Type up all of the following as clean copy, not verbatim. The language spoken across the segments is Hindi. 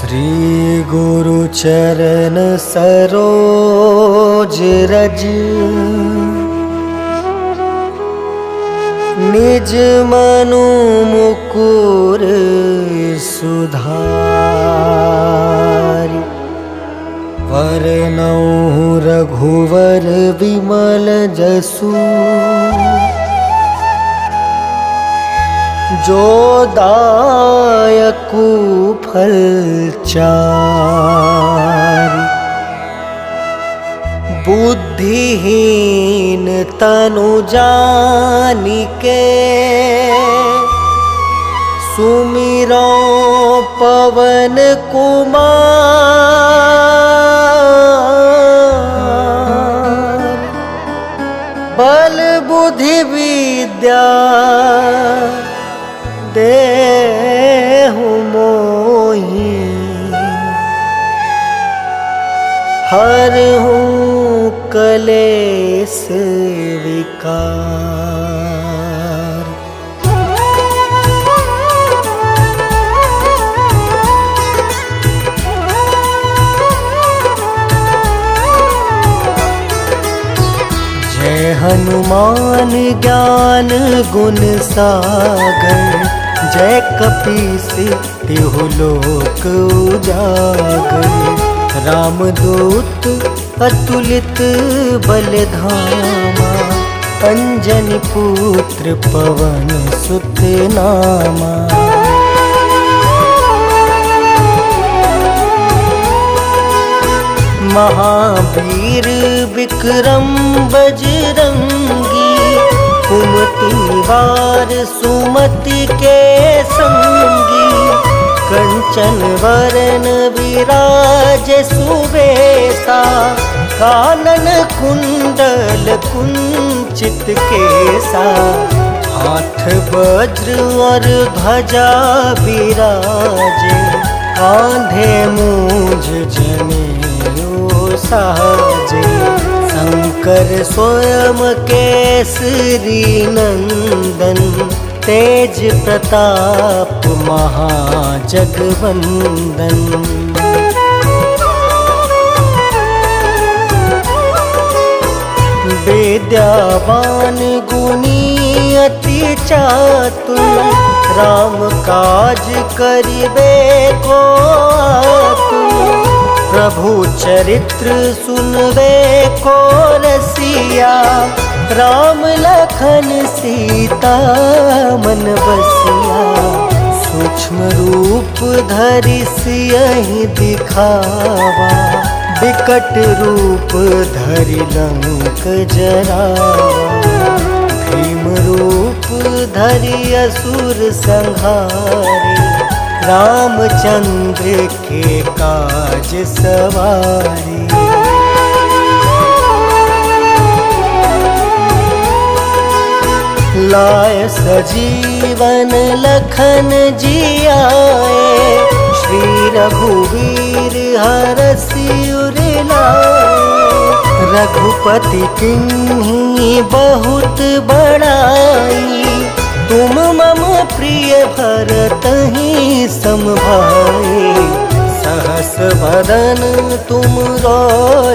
श्री गुरु चरण सरोज रज निज मनु मुकुर सुधारि वरनौ रघुवर विमल जसु जो दायकु फल चारि बुद्धिहीन तनु जानिके सुमिरो पवन कुमार बल बुद्धि विद्या देहु मोहि हरहु कलेश विकार। जय हनुमान ज्ञान गुण सागर जय कपीस तिहु लोक उजागर। रामदूत अतुलित बलधामा अंजनी पुत्र पवन सुत नामा। महावीर विक्रम बजरंगी कुमति वार सुमति के संगी। कंचन वरन विराज सुबेसा कानन कुंडल कुंचित केसा। हाथ वज्र और ध्वजा विराजे कांधे मूंज जनेऊ साजे। शंकर स्वयं केसरी नंदन तेज प्रताप महाजगवंदन। विद्यावान गुणी अति चातुर राम काज करिबे को आतुर। प्रभु चरित्र सुनबे को रसिया राम लखन सीता मन बसिया। सूक्ष्म रूप धरि सियहि दिखावा विकट रूप धरि लंक जरावा। भीम रूप धरि असुर संहारे रामचंद्र के काज सवारे। लाय सजीवन लखन जियाए श्री रघुवीर हरषि उर लाए। रघुपति किन्हीं बहुत बड़ाई तुम मम प्रिय भरतहि सम भाई। सहस बदन तुम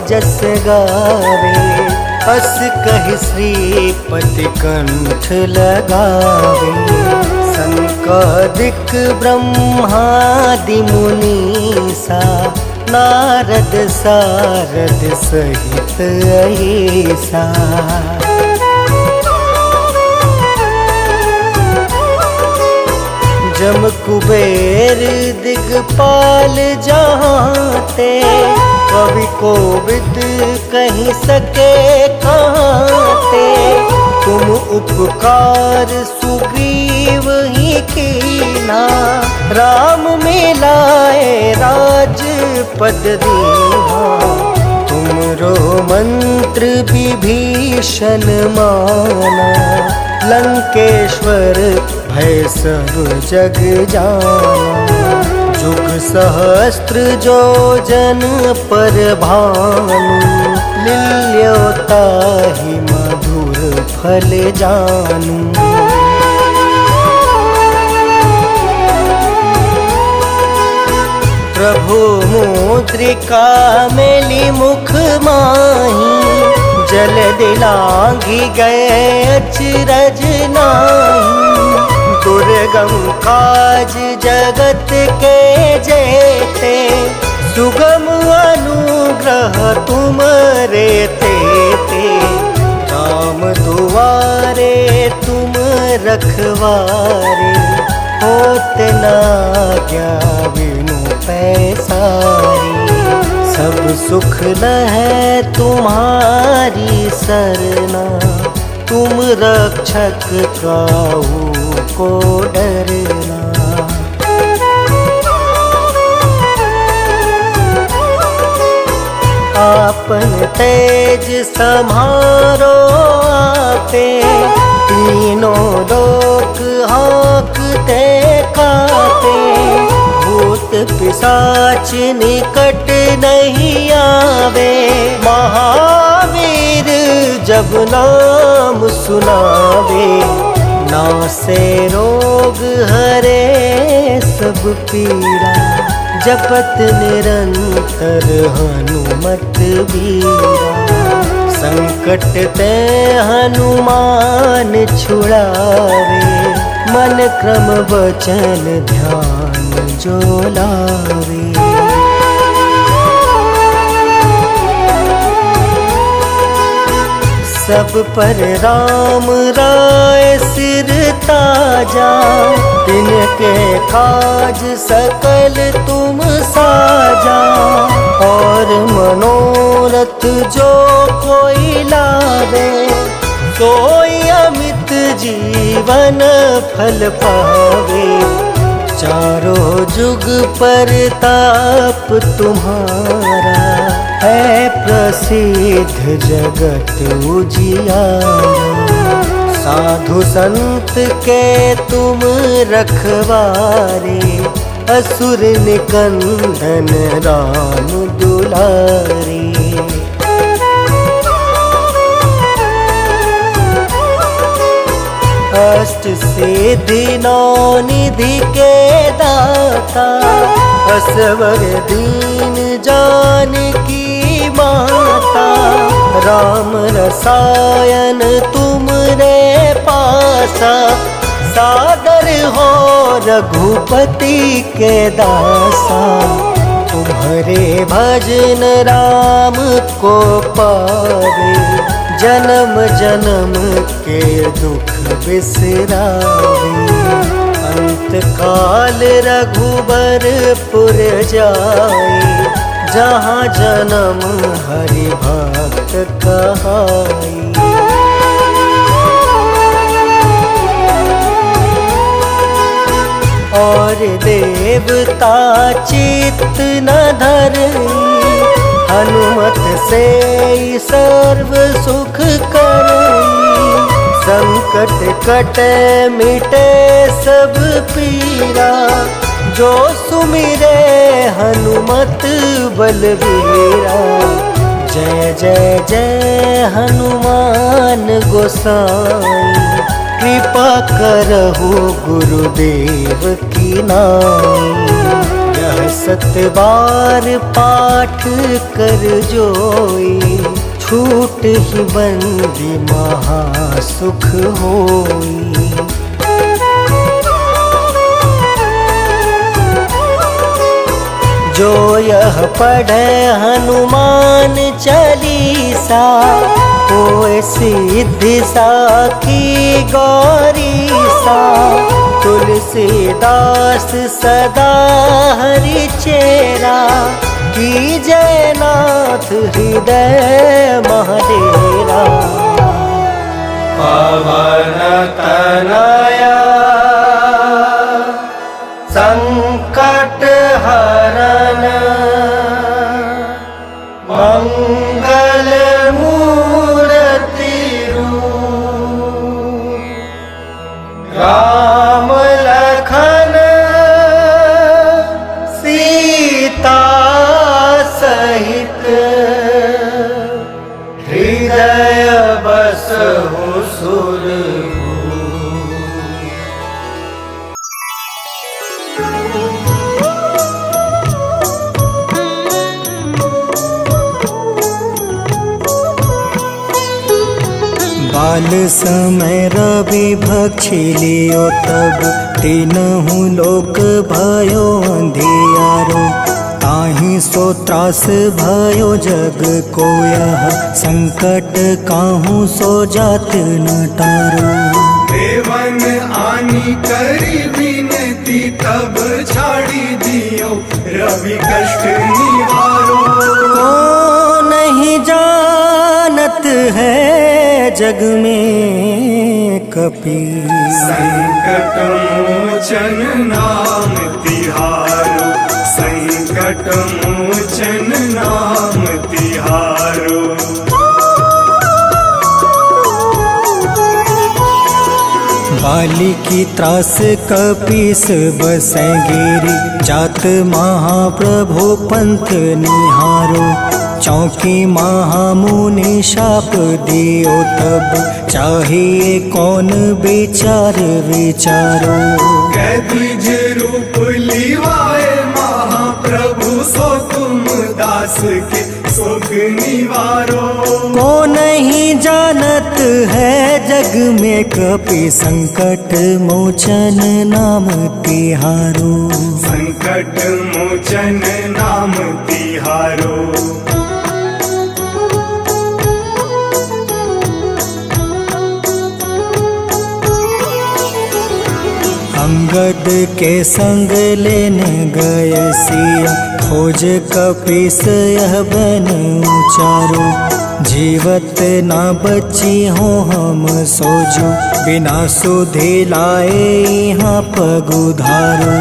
जस गावे अस कहि श्रीपति कंठ लगावे। संकादिक ब्रह्मादि मुनीसा नारद सारद सहित अहिसा। जम कुबेर दिगपाल जहाँते कवि कोविद कहीं सके कहाँते। तुम उपकार सुग्रीव ही कीना राम मिलाए राजपद दीना। तुमरो मंत्र विभीषण माना लंकेश्वर भय सब जग जाना। जुग सहस्त्र जो जन पर भानु लील्योताहि मधुर फल जानू। प्रभु मुद्रिका मेली मुख माही, जल दिलांघी गए अचरज नाही। दुर्गम काज जगत के जेते, सुगम अनुग्रह तुम रे तेते। राम दुआरे तुम रखवारे, होत ना क्या बिनु पैसारी। सब सुख लहै तुम्हारी सरना, तुम रक्षक काहू को डरना। आपन तेज सम्हारो आपे, तीनों लोक हाँकते कापे। भूत पिशाच निकट नहीं आवे, महावीर जब नाम सुनावे। नासे रोग हरे सब पीड़ा, जपत निरंतर हनुमत बीरा। संकट ते हनुमान छुड़ावे, मन क्रम वचन ध्यान जो लावे। सब पर राम राय सिर ताजा, तिनके काज सकल तुम साजा। और मनोरथ जो कोई लावे, सोई अमित जीवन फल पावे। चारों जुग परताप तुम्हारा, है प्रसिद्ध जगत उजियारा। साधु संत के तुम रखवारे, असुर निकंदन राम दुलारे। अष्ट सिद्धि नौ निधि के दाता, असवर दीन जानकी माता। राम रसायन तुम रे पासा, सादर हो रघुपति के दासा। तुम्हारे भजन राम को पावे, जन्म जन्म के दुख बिसरावे। अंत काल रघुबरपुर जाए, जहाँ जन्म हरि भक्त कहाई। और देवता चित्त न धरई, हनुमत से सर्व सुख करई। संकट कटे मिटे सब पीरा, जो सुमिरे हनुमत बलबीरा। जय जय जय हनुमान गोसाई, कृपा करहु गुरुदेव की नाई। यह 7 बार पाठ कर जोई, छूट ही बंदी महासुख होई। जो यह पढ़े हनुमान चालीसा, होए सिद्धि साखी गौरीसा। तुलसीदास सदा हरि चेरा, की जयनाथ हृदय महाडेरा। पवन तनया संकट हरन, मंगल मूर्ति रूप। राम लखन सीता सहित, हृदय बसहु सुरभूप। काल समय रवि भक्षी लियो तब तीनहु लोक भयो अंधियारो। ताहि सो त्रास भयो जग को यह संकट काहू सो जात न टारो। देवन आनी करी विनती तब छाड़ी दियो रवि कष्ट निवारो। को नहीं जानत है जग में कपि संकट मोचन नाम तिहारो। संकट मोचन नाम तिहारो। बाली की त्रास कपीस बसै गिरी जात महाप्रभु पंथ निहारो। चौकी महामुनि शाप दियो तब चाहिए कौन विचार विचारो। कैद्विज रूप लिवाए महाप्रभु सो तुम दास के शोक निवारो। को नहीं जानत है जग में कपि संकट मोचन नाम तिहारो। संकट मोचन नाम तिहारो। अंगद के संग लेने गए सिया खोज कपीस यह बन उचारो। जीवत ना बची हो हम सोजो बिना सुधि लाए यहाँ पग उधारो।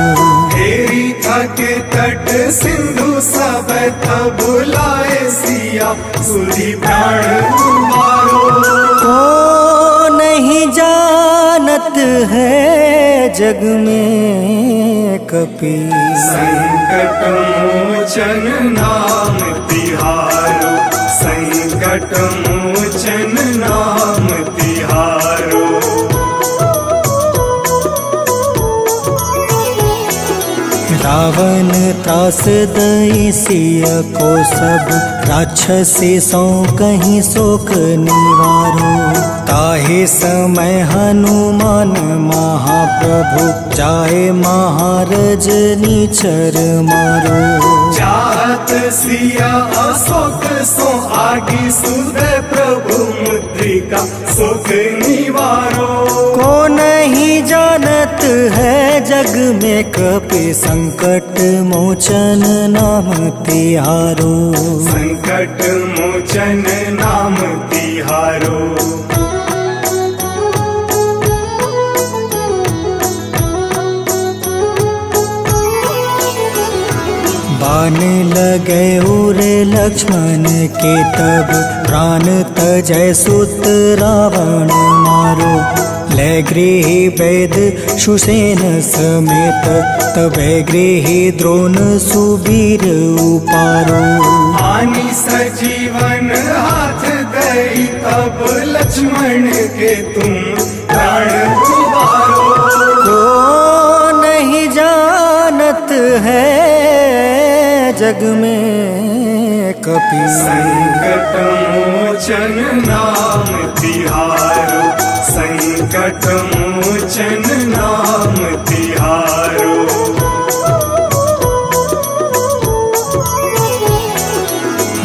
हेरी थके तट सिंधु सब तब लाए सिया सुधि प्राण तुम्हारो। को नहीं जानत है जग में कपि संकट मोचन नाम तिहारो। संकट मोचन नाम तिहारो। रावण त्रास दई सिया को सब राक्षसी सो कहीं शोक निवारो। ताहि समय हनुमान महाप्रभु जाए महारज नीचर मारो। चाहत सिया अशोक सो आगी सुदय प्रभु मुद्रिका शोक निवारो। को नहीं जानत है जग में कपि संकट मोचन नाम तिहारो। संकट मोचन नाम तिहारो। बाण लगे उरे लक्ष्मण के तब प्राण तजय सुत रावण मारो। ले गृह वैद सुसेन समेत तबे गृह द्रोण सुबीर उपारो। आनी सजीवन हाथ दई तब लक्ष्मण के तुम प्राण उबारो। को नहीं जानत है जग में कपि संकट मोचन नाम तिहारो। संकट मोचन नाम तिहारो।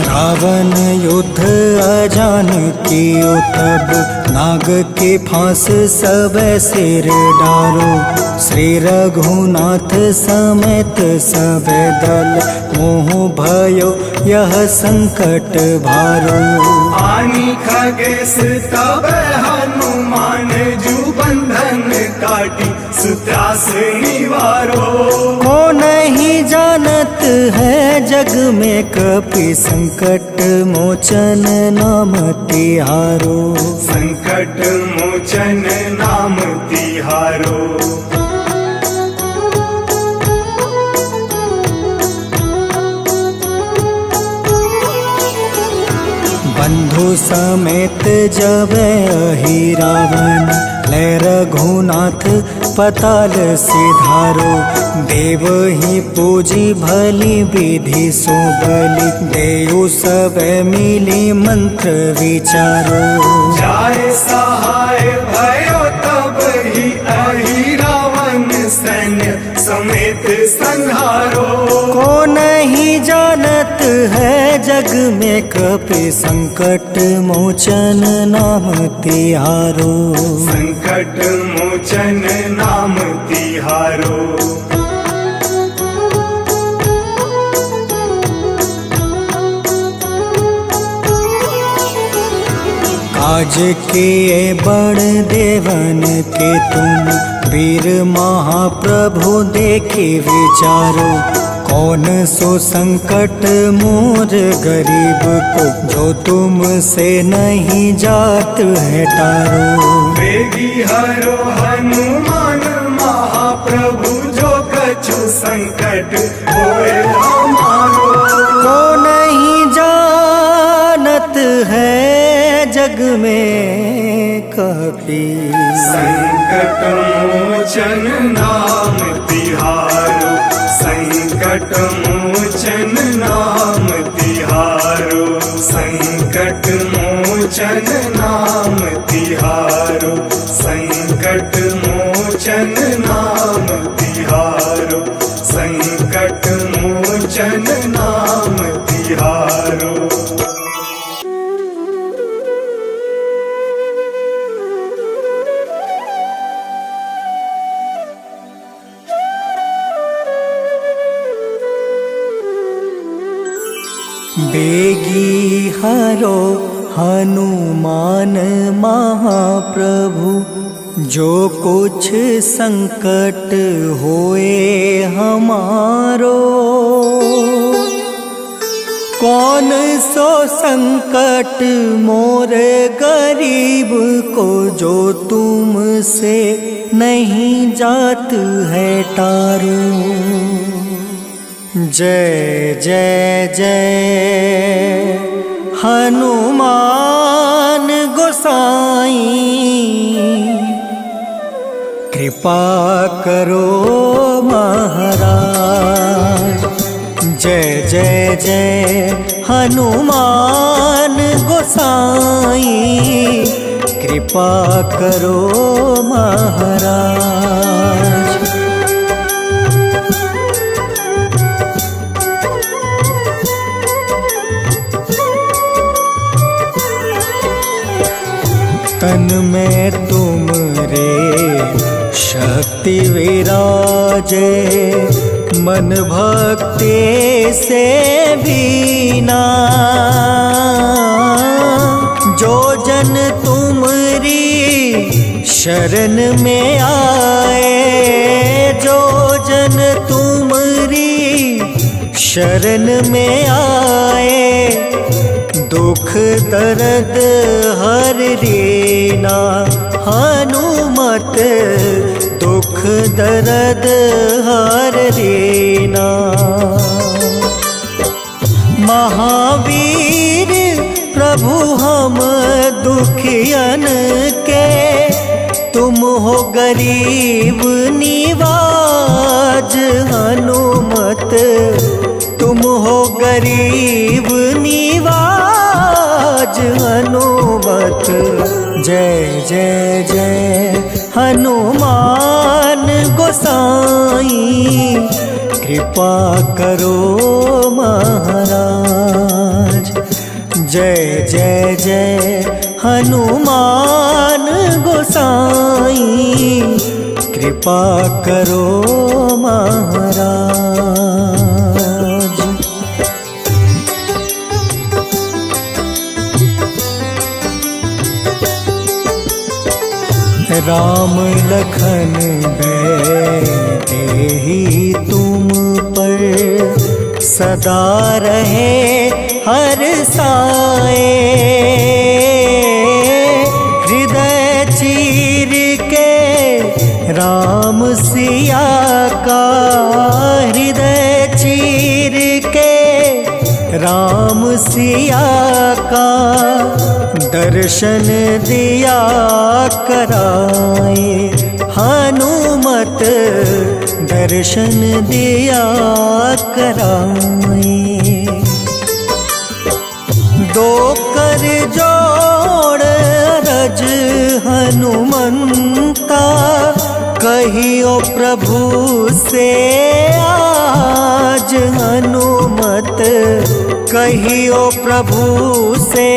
रावण युद्ध अजान कियो तब नाग के फांस सब सिर डारो। श्री रघुनाथ समेत सब दल मोह भयो यह संकट भारो। आनी खगेश तब हनुमान जू बंधन काटी सुत्रास निवारो। को नहीं जानत है जग में कपि संकट मोचन नाम तिहारो। संकट मोचन नाम तिहारो। बंधु समेत जब अहि रावण ले रघुनाथ पताल सिधारो। देव ही पूजी भली विधि सो बलि, देव सब मिली मंत्र विचारो। जाय सहाय भयो तब ही अहि रावण सैन्य समेत संहारो। को नहीं जानत है जग में कपि संकट मोचन नाम तिहारो। संकट मोचन नाम तिहारो। काज किए बड़ देवन के तुम, वीर महाप्रभु देखे विचारो। कौन सो संकट मोर गरीब को, जो तुम से नहीं जात है टारो। वेगी हरो हनुमान महाप्रभु, जो कछु संकट होए हमारो। को नहीं जानत है जग में कपि, संकट मोचन नाम तिहारो। संकट मोचन नाम तिहारो। संकट मोचन नाम तिहारो। संकट मोचन नाम तिहारो। संकट मोचन नाम तिहारो। बेगी हरो हनुमान महाप्रभु, जो कुछ संकट होए हमारो। कौन सो संकट मोर गरीब को, जो तुम से नहीं जात है टारो। जय जय जय हनुमान गोसाई, कृपा करो महाराज। जय जय जय हनुमान गोसाई, कृपा करो महाराज। तन में तुम रे शक्ति विराजे, मन भक्ति से बीना। जो जन तुमरी शरण में आए, जो जन तुमरी शरण में आए, दुख दर्द हर रीना। हनुमत दुख दर्द हर रीना। महावीर प्रभु हम दुखियन के, तुम हो गरीब निवाज। हनुमत तुम हो गरीब निवाज। हनुमत जय जय जय हनुमान गोसाई, कृपा करो महाराज। जय जय जय हनुमान गोसाई, कृपा करो महाराज। राम लखन देहि तुम पर, सदा रहे हर साए। हृदय चीर के राम सिया का, हृदय चीर के राम सिया का, दर्शन दिया कराए। हनुमत दर्शन दिया कराए। दो कर जोड़ रज हनुमंता, कहियो प्रभु से आज हनुमत, कहियो प्रभु से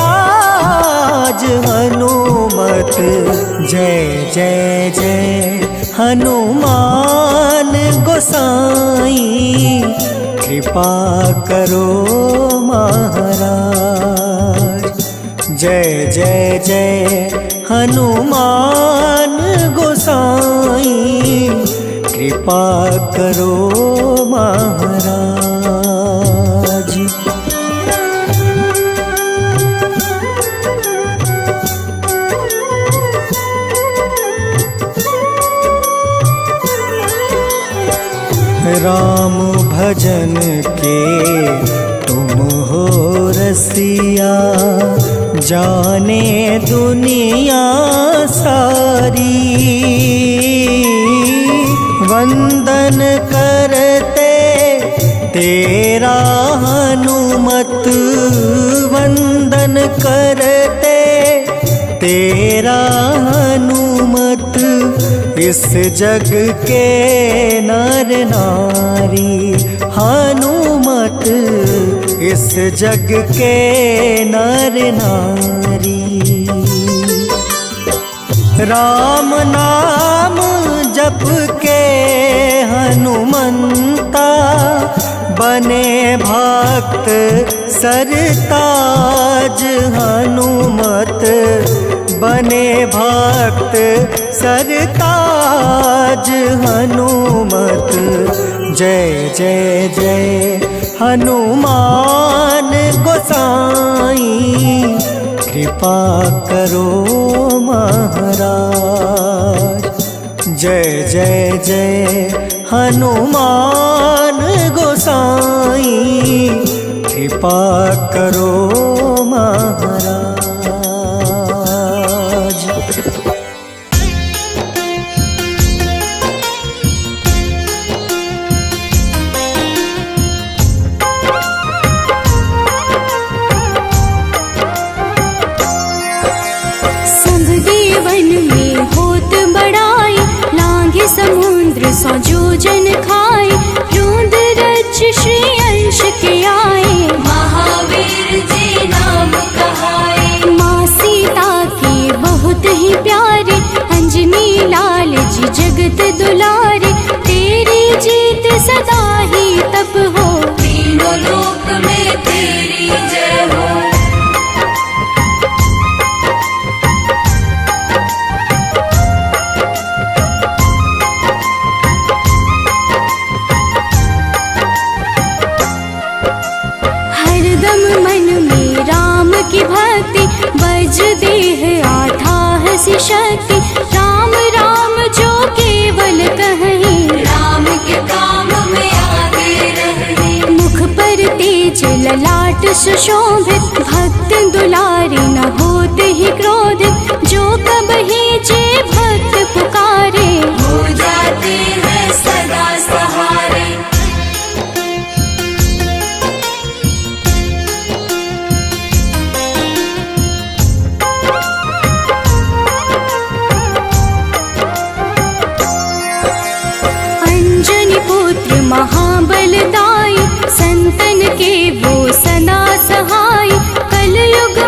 आज हनुमत। जय जय जय हनुमान गोसाई, कृपा करो महाराज। जय जय जय हनुमान गोसाई, कृपा करो महाराज। राम भजन के तुम हो रसिया, जाने दुनिया सारी। वंदन करते तेरा हनुमत, वंदन करते तेरा हनुमत। इस जग के नर नारी हनुमत, इस जग के नर नारी। राम नाम जप के हनुमंता, बने भक्त सरताज हनुमत, बने भक्त सरताज हनुमत। जय जय जय हनुमान गोसाई, कृपा करो महाराज। जय जय जय हनुमान गोसाई, कृपा करो महाराज। समुद्र सौ जोजन खाए, रोंद रज श्री अंश के आए। महावीर जी नाम कहाए, माँ सीता के बहुत ही प्यारे, अंजनी लाल जी जगत दुलारे। तेरी जीत सदा ही तब हो, तीनों लोक में तेरी जय हो। की भक्ति बज देह आधाह सी शक्ति, राम राम जो केवल कहीं, राम के काम में आगे रहे। मुख पर तेज ललाट सुशोभित, भक्त दुलारी न होते ही क्रोधित। जो कबहि जे भक्त पुकारे, हो जाते हैं सदा सहारे। महाबलदाई, संतन के वो सदा सहाय। कलयुग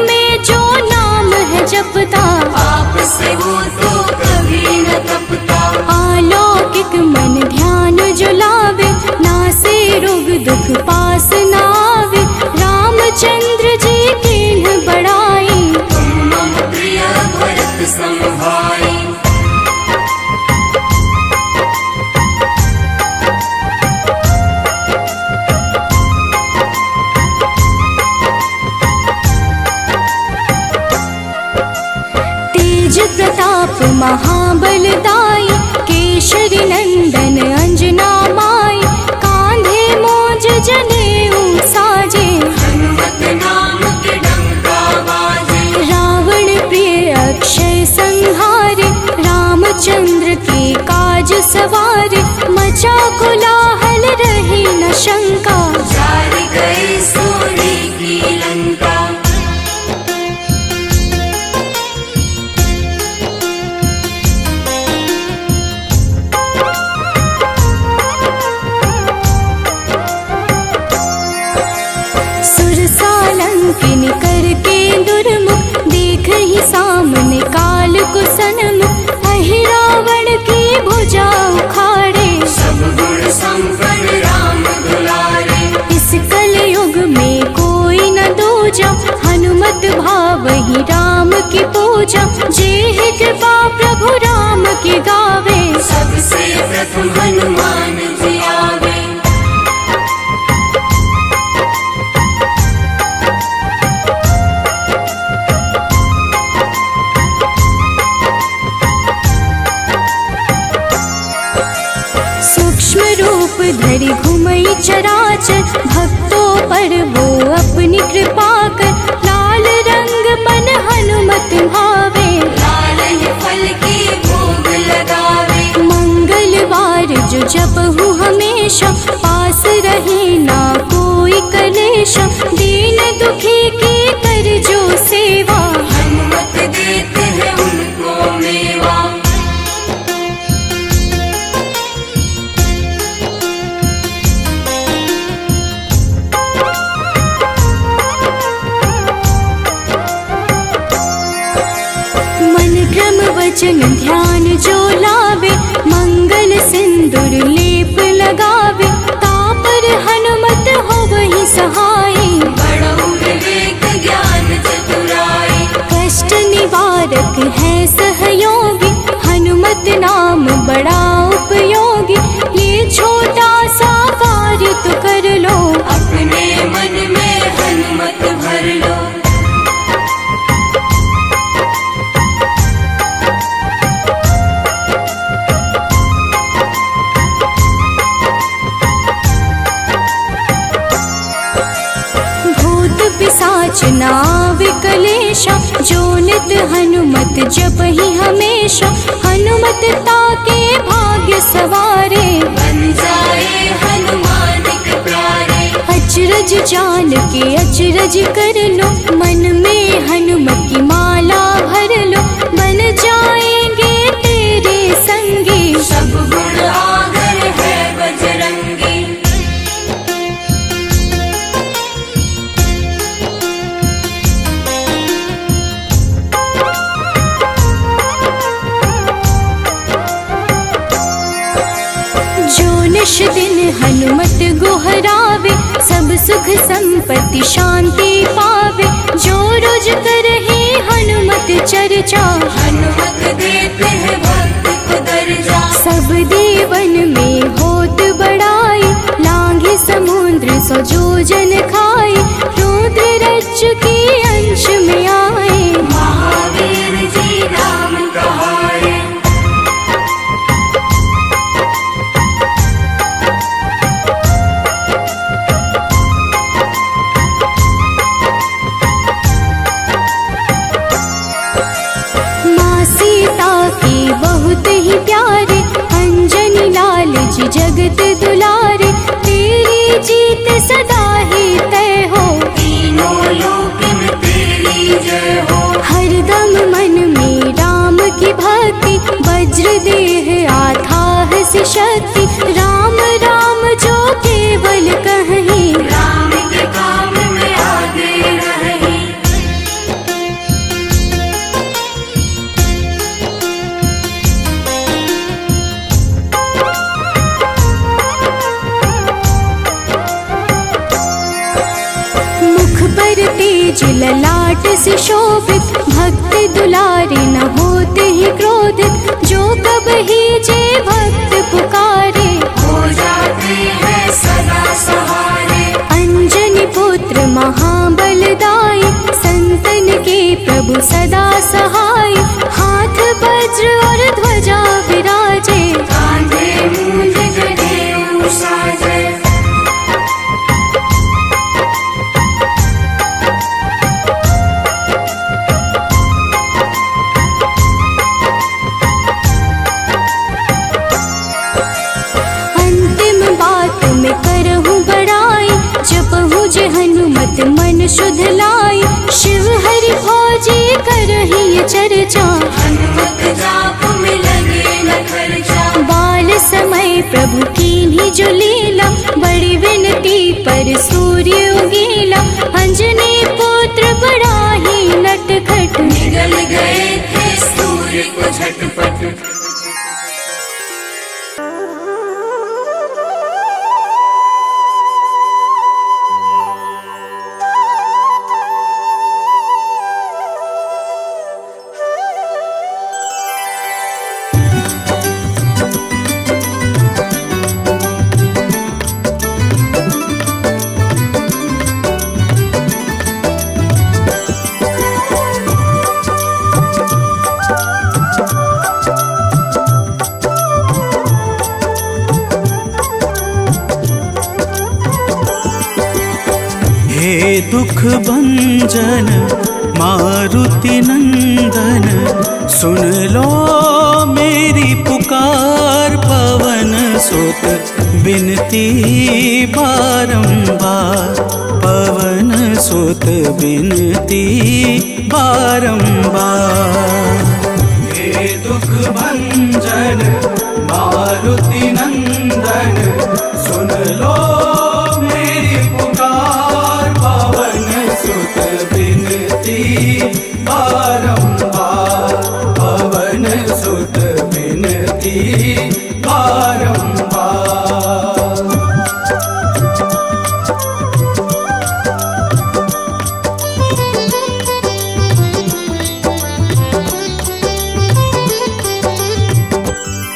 आज सवार, मचा कोलाहल रही न शंका। जार गए सोने की लंका। सुरसालंकिनी करके दुर्मुख, देख ही सामने काल को सन्मुख। अहिरावण की भुजा उखाड़े, सब गुण संपन्न राम दुलारे। इस कलयुग में कोई न दूजा, हनुमत भाव ही राम की पूजा। जेहि कृपा प्रभु राम की गावे, सबसे प्रथम हनुमान जी आवे। सूक्ष्म रूप धरि घुमई चराचर, भक्तों पर वो अपनी कृपा कर। लाल रंग मन हनुमत भावे, लाल ही फल की भोग लगावे। मंगलवार जो जपहु हमेशा, पास रहे ना कोई कलेशा। दीन दुखी की कर जो सेवा, हनुमत देते हैं उनको मेवा। मन क्रम वचन ध्यान जो लावे, मंगल सिंदूर लेप लगावे। तापर हनुमत हो वही सहाय, बड़ो विवेक ज्ञान चतुराई। कष्ट निवारक है सहयोगी, हनुमत नाम बड़ा उपयोगी। ये छोटा सा कार्य तो कर लो, अपने मन में हनुमत भर लो। भूत पिशाच नाव कलेशा, जो नित हनुमत जप ही हमेशा। हनुमत ताके भाग्य सवारे, बन जाए हनुमान के प्यारे। अचरज जान के अचरज कर लो, मन में हनुमत की माला भर लो। बन जाएंगे तेरे संगी, सब गुण आगर है बजरंगी। जो निश दिन हनुमत गोहरावे, सब सुख संपत्ति शांति पावे। जो रोज करहे हनुमत चर्चा, हनुमत देते हैं भक्त को दर्जा। सब देवन में होत बड़ाई, लांघे समुद्र सो जो जन खाए। रुद्र रज के अंश में आए, महावीर जी राम कहाए। माँ सीता के बहुत ही प्यारे, अंजनी लाल जी जगत दुलारे। तेरी जीत सदा ही तय हो, तीनों लोक में तेरी जय हो। हरदम मन में राम की भक्ति, वज्र देह आधार से शक्ति। राम राम जो केवल कहीं, राम के काम में आगे रहे। मुख पर तेज ललाट से शोभित, भक्त दुलारे न होते ही क्रोधित। जो कब ही जे भक्त पुकारे, हो जाते हैं सदा सहारे। अंजनी पुत्र महाबलदाई, संतन के प्रभु सदा सहाय। हाथ वज्र और ध्वजा विराजे, कांधे मूंज जनेऊ साजे। नित मन शुद्ध लाई, शिव हरि भोजे करहि चर्चा। हनुमत जाप में लगे न खर्चा, बाल समय प्रभु कीन्ही जो लीला, बड़ी विनती पर सूर्य उगेला। अंजनी पुत्र बड़ा ही नटखट, निगल गए थे सूर्य को झटपट। हे दुख भंजन मारुति नंदन, सुन लो मेरी पुकार। पवन सुत बिनती बारंबार, पवन सुत बिनती बारंबार। हे दुख भंजन मारुति नंदन, सुन लो मेरी पुकार। पवन सुत बिनती बारंबार, पवन सुत बिनती बारंबार।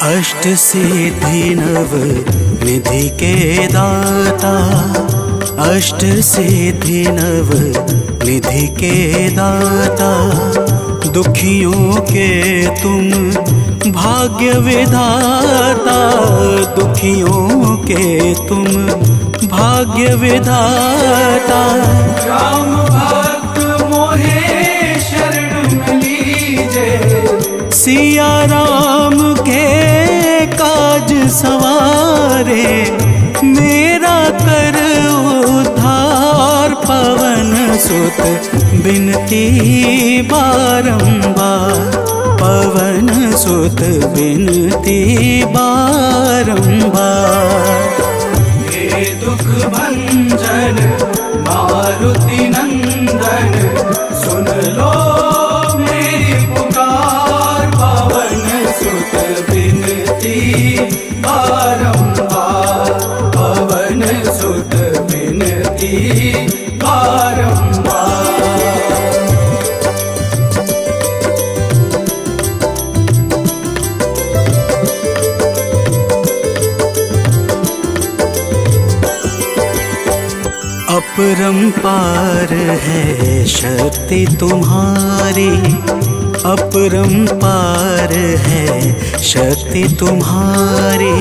अष्ट सिद्धि नव निधि के दाता, अष्ट सिद्धि नव निधि के दाता। दुखियों के तुम भाग्य विधाता, दुखियों के तुम भाग्य विधाता। राम भक्त मोहे शरण लीजे, सिया राम के काज सवारे। मेरा कर उद्धार, पवन सुत बिनती बारंबार, पवन सुत बिनती बारंबार। हे दुख भंजन मारुति नंदन, सुन लो मेरी पुकार। पवन सुत बिनती बारंबार, पवन सुत बिनती बारंबार। अपरंपार है शक्ति तुम्हारी, अपरंपार है शक्ति तुम्हारी।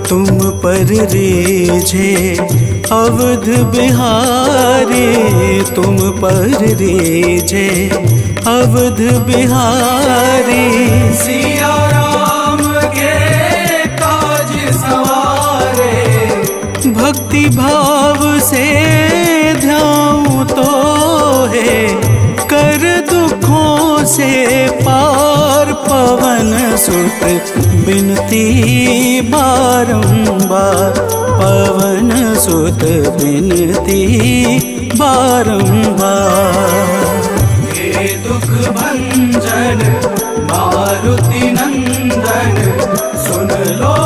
तुम पर रीझे अवध बिहारी, तुम पर रीझे अवध बिहारी। सिया राम के काज सवारे, भक्ति भाव से ध्याऊं तो है कर दुखों से पार। पवन सुत बिनती बारंबार, पवन सुत बिनती बारंबार। हे दुख भंजन मारुति नंदन, सुन लो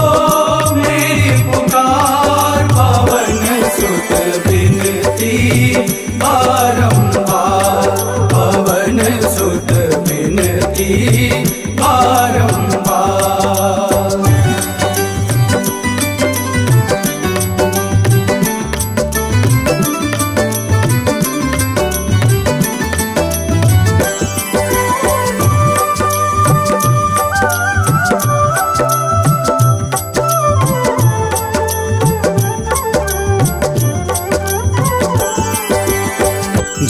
मेरी पुकार। पवन सुत बिनती बारंबार, पवन सुत बिनती बारंबार।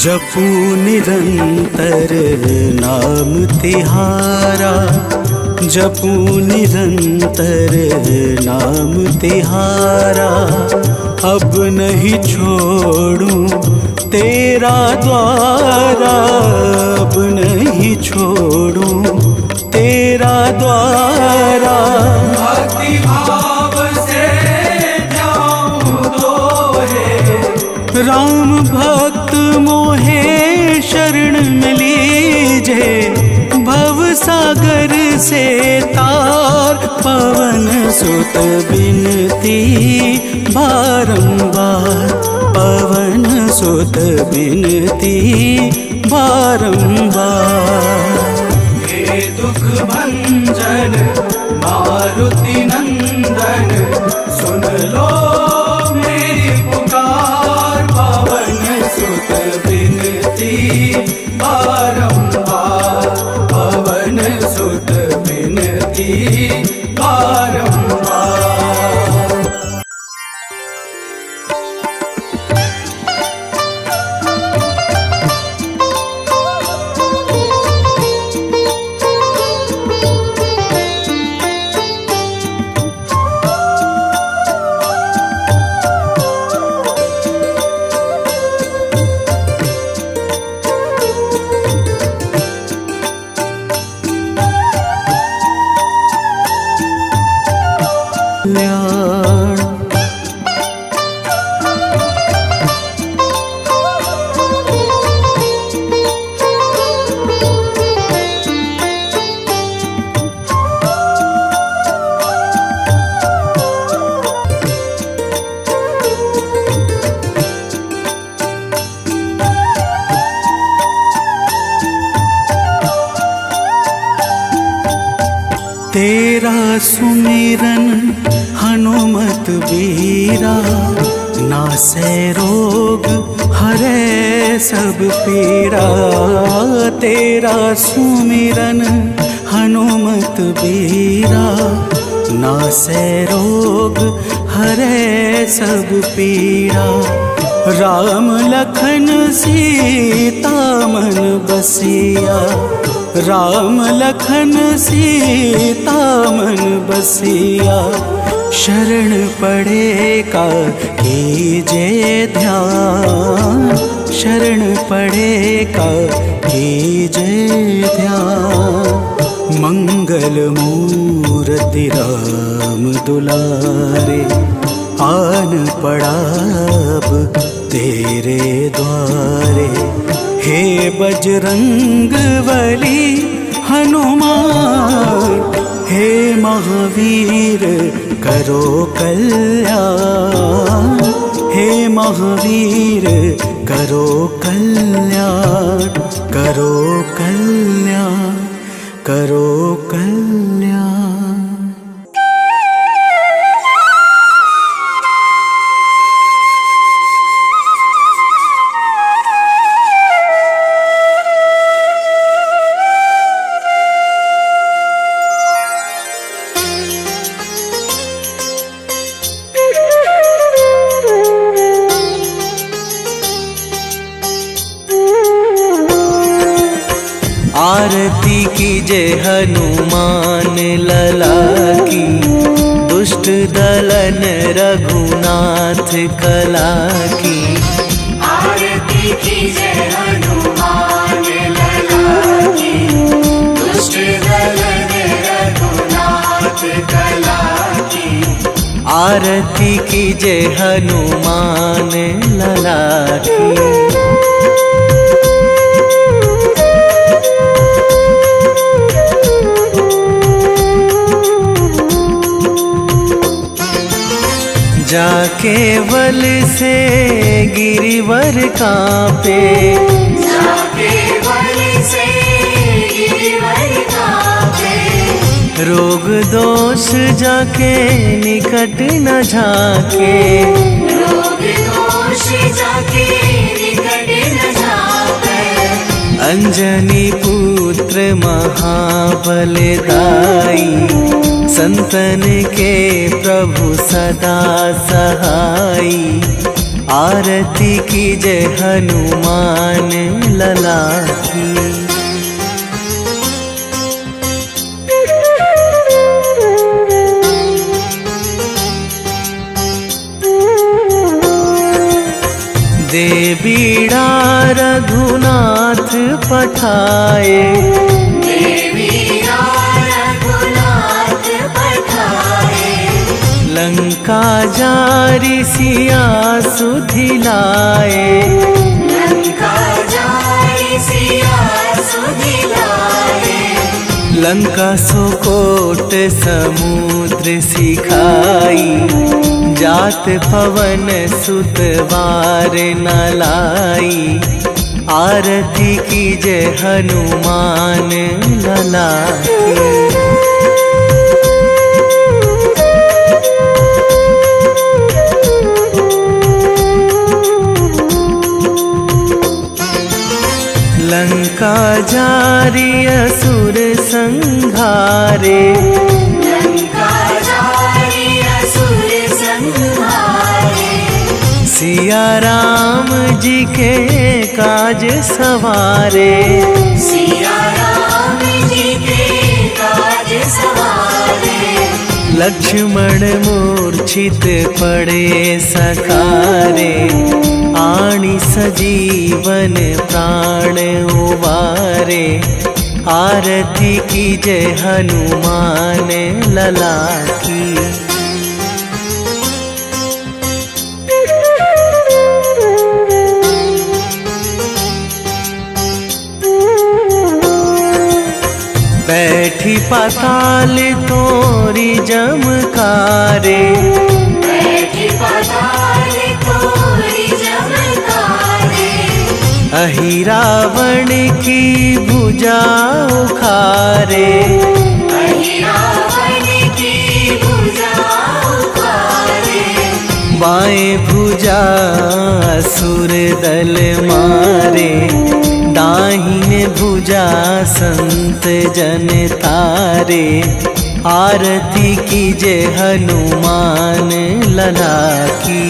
जपू निरंतर नाम तिहारा, जपू निरंतर नाम तिहारा। अब नहीं छोड़ूं तेरा द्वारा अब नहीं छोड़ूं, तेरा द्वारा भक्ति भाव से जाऊं तो है। राम भक्त मोहे शरण में लीजे, भव सागर से तार पवन सुत बिनती बारंबार, पवन सुत बिनती बारंबार। हे दुख भंजन मारुति नंदन, सुन लो मेरी पुकार, पवन सुत बिनती बारंबार, पवन सुत बिनती बारंबार। तेरा सुमिरन हनुमत बीरा, नासै रोग हरै सब पीड़ा। तेरा सुमिरन हनुमत बीरा, नासै रोग हरै सब पीड़ा। राम लखन सीता मन बसिया, राम लखन सीता मन बसिया। शरण पड़े का कीजे ध्यान, शरण पड़े का कीजे ध्यान। मंगल मूर्ति राम दुलारे, आन पड़ा अब तेरे द्वारे। हे बजरंग बली हनुमान, हे महावीर करो कल्याण, हे महावीर करो कल्याण, करो कल्याण, करो कल्याण। आरती कीजे हनुमान लला की, दुष्ट दलन रघुनाथ कला की। आरती कीजे हनुमान लला की, दुष्ट दलन रघुनाथ कला की। आरती कीजे हनुमान लला की। जाके बल से गिरिवर कांपे, जाके बल से गिरिवर कांपे। रोग दोष जाके निकट न झाके, रोग दोष जाके निकट न झाके। अंजनी पुत्र महाबलदाई, संतन के प्रभु सदा सहाई। आरती कीजे हनुमान लला की। दे बीड़ा रघुनाथ पठाए, रघुनाथ पठाए। लंका जारी सिया सुधिलाए, लंका जारी सिया सुधिलाए। लंका सुकोट समुद्र सिखाई, जात पवन सुत वार न लाई। आरती कीजे हनुमान लला की। लंका जारी असुर संहारे, लंका जारी असुर संहारे। सिया राम जी के काज सवारे, सिया राम जी के काज सवारे। लक्ष्मण मूर्छित पड़े सकारे, आणी सजीवन प्राण उबारे। आरती कीजे हनुमान लला की। बैठी पाताल तोरी जमकारे, बैठी पाताल तोरी जमकारे। अहि रावण की भुजा उखारे, अहि रावण की भुजा उखारे। बाएं भुजा असुर दल मारे, दाहिने भुजा संत जन तारे। आरती कीजे हनुमान लला की।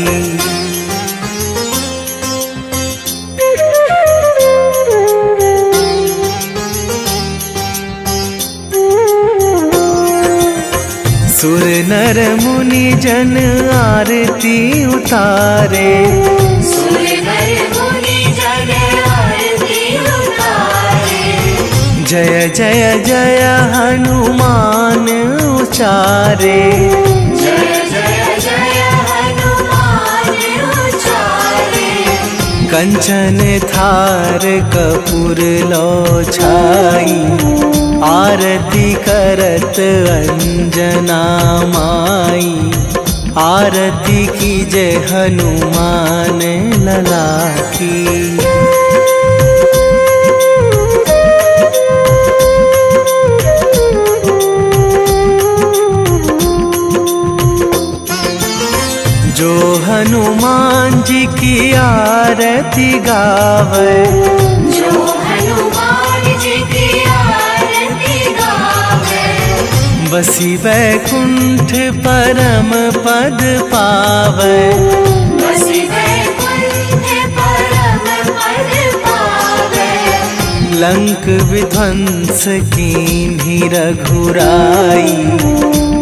सुर नर मुनि जन आरती उतारे, सुर नर मुनि जन आरती उतारे। जय जय जय हनुमान उचारे, जय जय जय हनुमान उचारे। कंचन थार कपूर लो छाई, आरती करत अंजना माई। आरती कीजे हनुमान लला की। जो हनुमान जी की आरती गावे, जो हनुमान जी की आरती गावे। बसी वैकुंठ परम पद पावे, बसी वैकुंठ परम पद पावे। लंक विध्वंस कीन्ही रघुराई,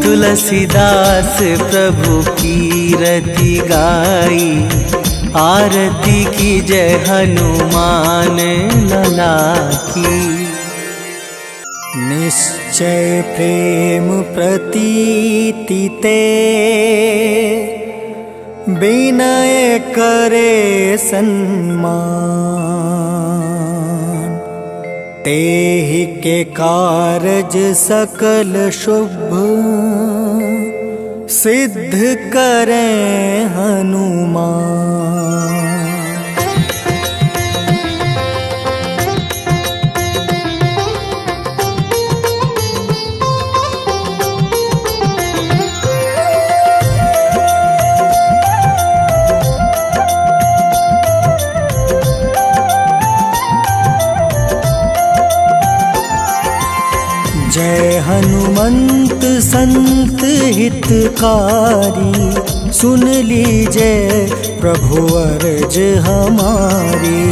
तुलसीदास प्रभु कीरति गाई। आरती कीजे हनुमान लला की। निश्चय प्रेम प्रतीति ते, विनय करे सन्मान। तेहि के कारज सकल शुभ, सिद्ध करें हनुमान। जय हनुमंत संत हितकारी, सुन लीजिए प्रभु अर्ज हमारी।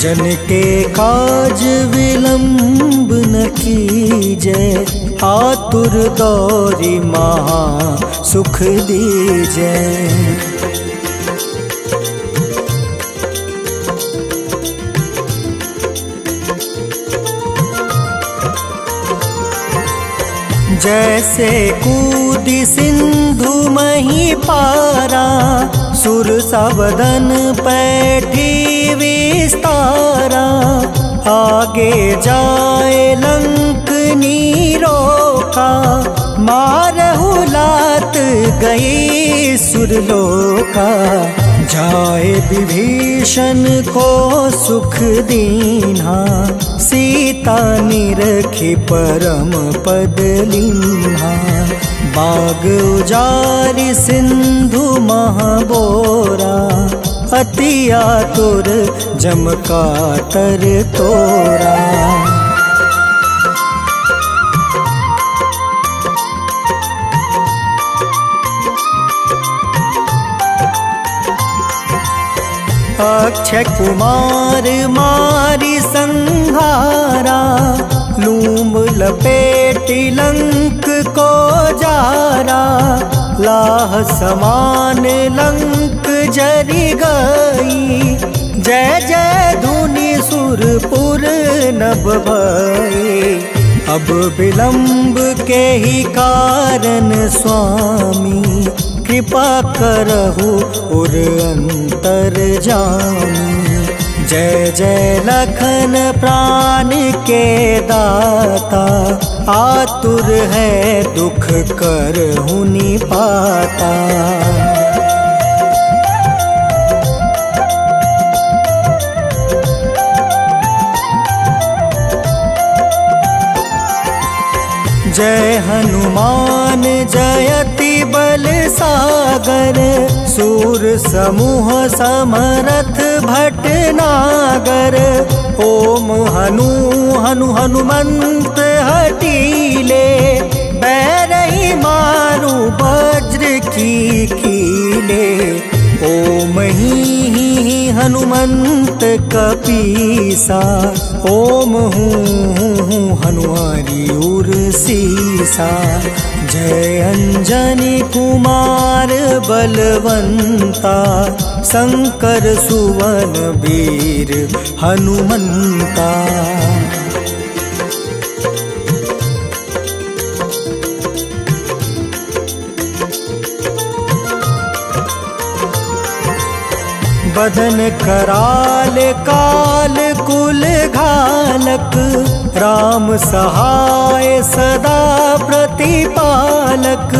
जन के काज विलंब न कीजय, आतुर दौरी महा सुख दीजय। जैसे कूदी सिंधु मही पारा, सुर सबदन पैठी विस्तारा। आगे जाए लंक नीरोका, मारहु लात गई सुरलोका। जाए विभीषण को सुख दीन्हा, सीता निरखी परम पद लीन्हा। बाग उजारि सिंधु महाबोरा, अति आतुर जम कातर तोरा। अक्षय कुमार मारी संहारा, लूम लपेटी लंक को जारा। लाह समान लंक जरी गई, जय जय धुनि सुरपुर नभ भई। अब विलंब के ही कारण स्वामी, कृपा करहु उर अंतर जामी। जय जय लखन प्राण के दाता, आतुर है दुख करहु निपाता। जय हनुमान जयति बल सागर, सूर समूह समरथ भटनागर। ओम हनु हनु हनुमंत हटीले, बैरही मारू वज्र की कीले। ओम ही हनुमंत कपीसा, ओम हूँ हनुमारी उर सीसा। जय अंजनी कुमार बलवंता, शंकर सुवन वीर हनुमंता। बदन कराल काल कुल घालक, राम सहाय सदा प्रतिपालक।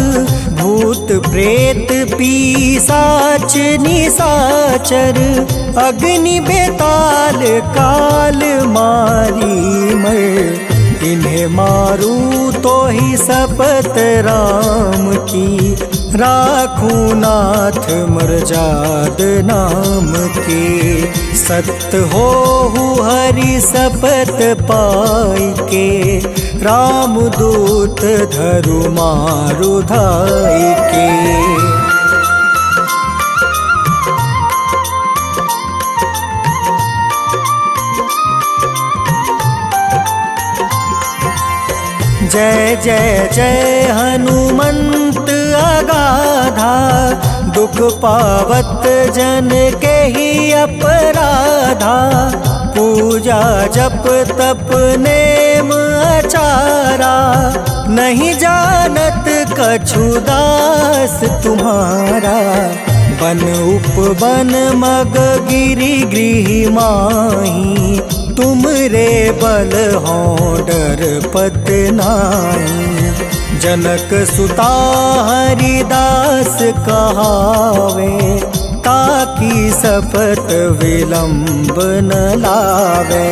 भूत प्रेत पिशाच निशाचर, अग्नि बेताल काल मारी मर। इन्हें मारू तो ही शपथ राम की, राखूं नाथ मर्जाद नाम के। सत्य हो हरि शपथ पाई के, राम दूत धरु मारु धाई के। जय जय जय हनुमंत अगाधा, दुख पावत जन के ही अपराधा। पूजा जप तप नेम आचारा, नहीं जानत कछु दास तुम्हारा। बन उपवन मग गिरि गृह माही, तुम रे बल हो डर पत नाई। जनक सुता हरिदास कहावे, ताकि शपथ विलंब न लावे।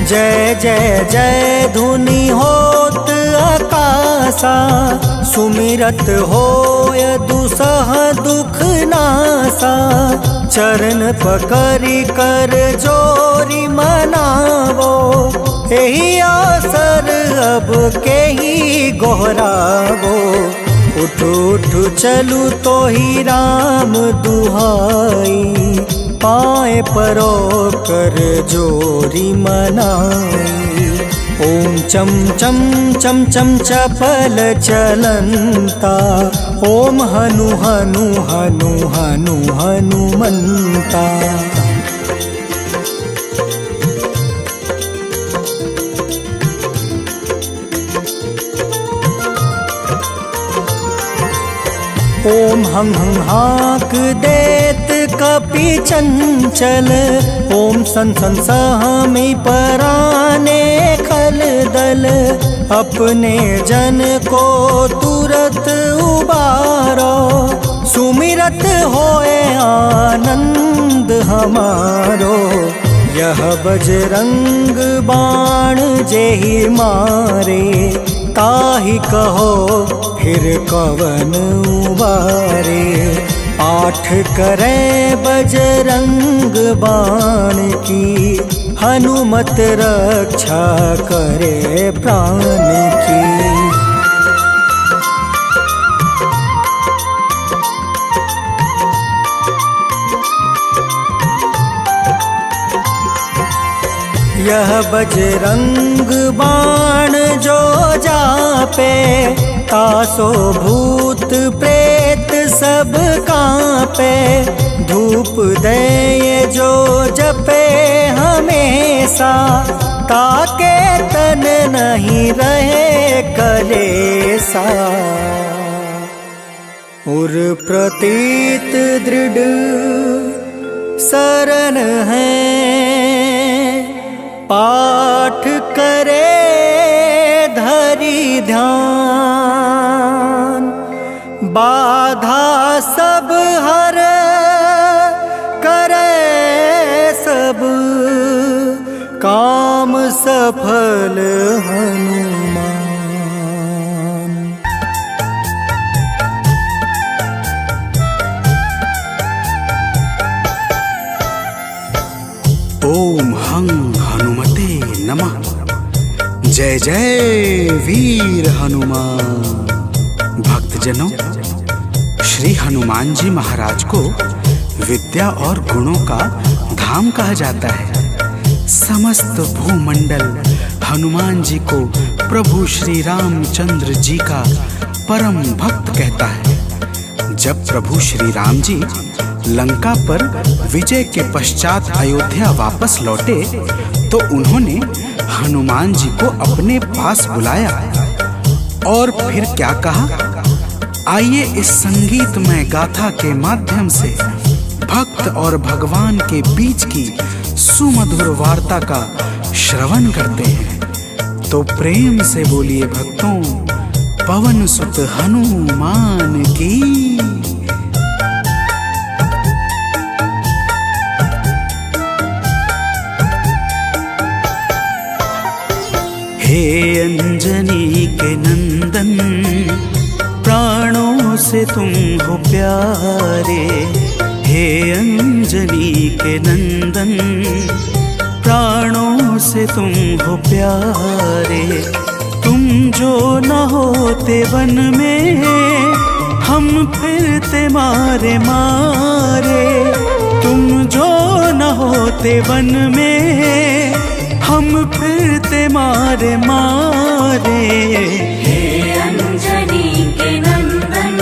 जय जय जय धुनि होत आकाशा, सुमिरत होय दुसह दुख नासा। चरण पकड़ि कर जोरी मनावो, एही आसर अब के ही गोहरावो। उठ उठ चलू तो ही राम दुहाई, पाए परो कर जोरी मनाई। ओम चम चम चम चम चपल चलंता, ओम हनु हनु हनु हनु हनुमंता। ओम हं हं हाक देत कपि चंचल, ओम सन सन सहमी पराने खल दल। अपने जन को तुरत उबारो, सुमिरत होए आनंद हमारो। यह बजरंग बाण जेहि मारे, ताहि कहो फिर कवन उबारे। पाठ करे बजरंग बाण की, हनुमत रक्षा करे प्राण की। यह बजरंग बाण जो जापे, तासो भूत प्रेत सब कांपे। धूप दे जो जपे हमेशा, ताके तन नहीं रहे कलेसा। उर प्रतीत दृढ़ शरण है, पाठ करे धरि ध्यान। बाधा सब हर करे सब, काम सफल हनुमान। ओम हं हनुमते नमः। जय जय वीर हनुमान। भक्तजनों, श्री हनुमान जी महाराज को विद्या और गुणों का धाम कहा जाता है। समस्त भूमंडल हनुमान जी को प्रभु श्री रामचंद्र जी का परम भक्त कहता है। जब प्रभु श्री राम जी लंका पर विजय के पश्चात अयोध्या वापस लौटे, तो उन्होंने हनुमान जी को अपने पास बुलाया और फिर क्या कहा, आइए इस संगीतमय गाथा के माध्यम से भक्त और भगवान के बीच की सुमधुर वार्ता का श्रवण करते हैं। तो प्रेम से बोलिए भक्तों, पवन सुत हनुमान की। हे अंजनी के नंदन, प्राणों से तुम हो प्यारे। हे अंजनी के नंदन, प्राणों से तुम हो प्यारे। तुम जो न होते वन में, हम फिरते मारे मारे। तुम जो न होते वन में, हम फिरते मारे मारे। हे अंजनी के नंदन,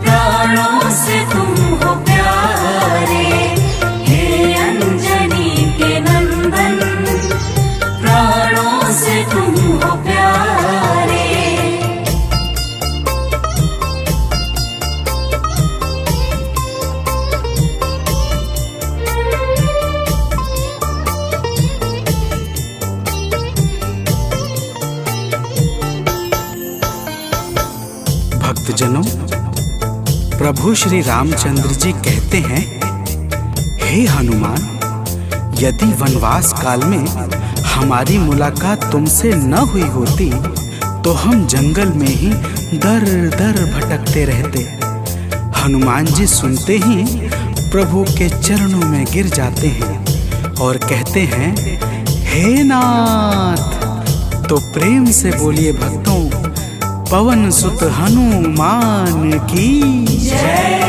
प्राणों से तुम हो प्यारे। हे अंजनी के नंदन, प्राणों से तुम हो प्यारे। भक्तजनों, प्रभु श्री रामचंद्र जी कहते हैं, हे हनुमान, यदि वनवास काल में हमारी मुलाकात तुमसे न हुई होती, तो हम जंगल में ही दर दर भटकते रहते। हनुमान जी सुनते ही प्रभु के चरणों में गिर जाते हैं और कहते हैं, हे नाथ। तो प्रेम से बोलिए भक्तों, पवन सुत हनुमान की जय।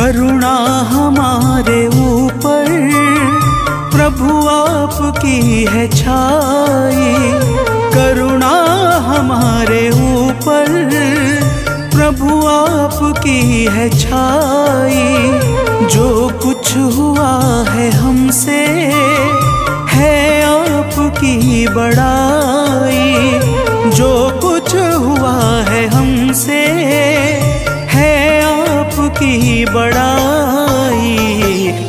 करुणा हमारे ऊपर प्रभु आपकी है छाई। करुणा हमारे ऊपर प्रभु आपकी है छाई। जो कुछ हुआ है हमसे है आपकी बड़ाई। जो कुछ हुआ है हमसे है आपकी बड़ाई।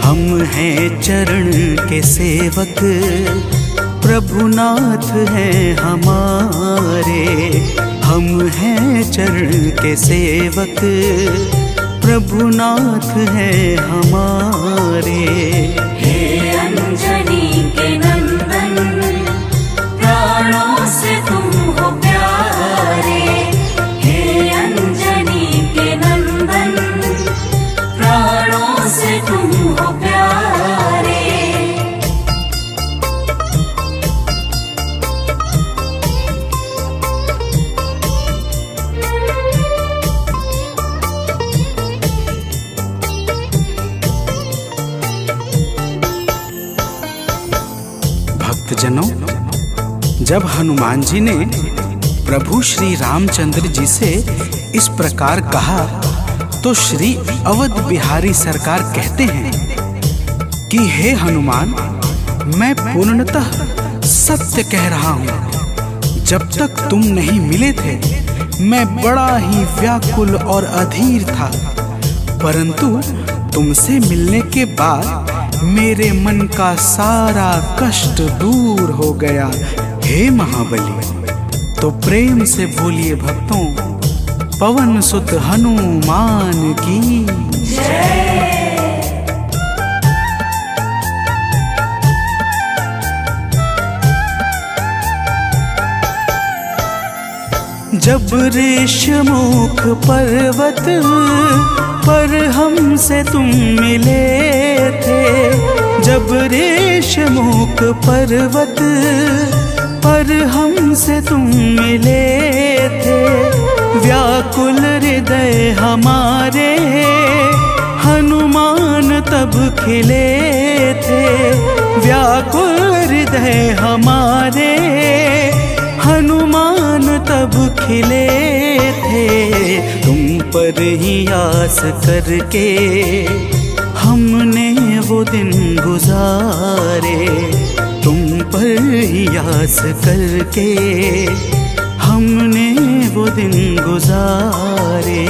हम हैं चरण के सेवक प्रभुनाथ हैं हमारे। हम हैं चरण के सेवक प्रभुनाथ हैं हमारे। हे अंजनी के नंदन, प्राणों से तुम हो प्यारे। हे अंजनी के नंदन, प्राणों से तुम हो प्यारे। भक्तजनों, जब हनुमान जी ने प्रभु श्री रामचंद्र जी से इस प्रकार कहा तो श्री अवध बिहारी सरकार कहते हैं कि हे हनुमान, मैं पूर्णतः सत्य कह रहा हूँ। जब तक तुम नहीं मिले थे मैं बड़ा ही व्याकुल और अधीर था, परंतु तुमसे मिलने के बाद मेरे मन का सारा कष्ट दूर हो गया। हे महाबली, तो प्रेम से बोलिए भक्तों, पवन सुत हनुमान की जय। जब ऋषमुख पर्वत पर हमसे तुम मिले थे। जब ऋषमुख पर्वत पर हमसे तुम मिले थे। व्याकुल हृदय हमारे हनुमान तब खिले थे। व्याकुल हृदय हमारे हनुमान तब खिले थे। तुम पर ही आस करके हमने वो दिन गुजारे। तुम पर ही आस करके हमने वो दिन गुजारे।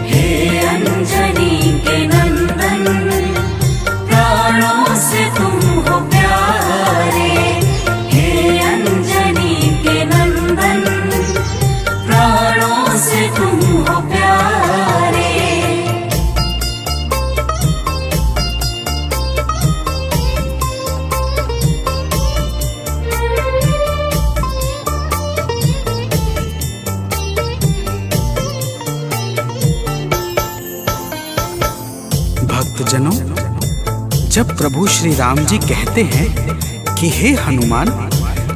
हे अंजनी के नंदन, प्राणों से तुम हो प्यारे। हे अंजनी के नंदन, प्राणों से तुम हो प्यारे। भक्तजनों, जब प्रभु श्री राम जी कहते हैं कि हे हनुमान,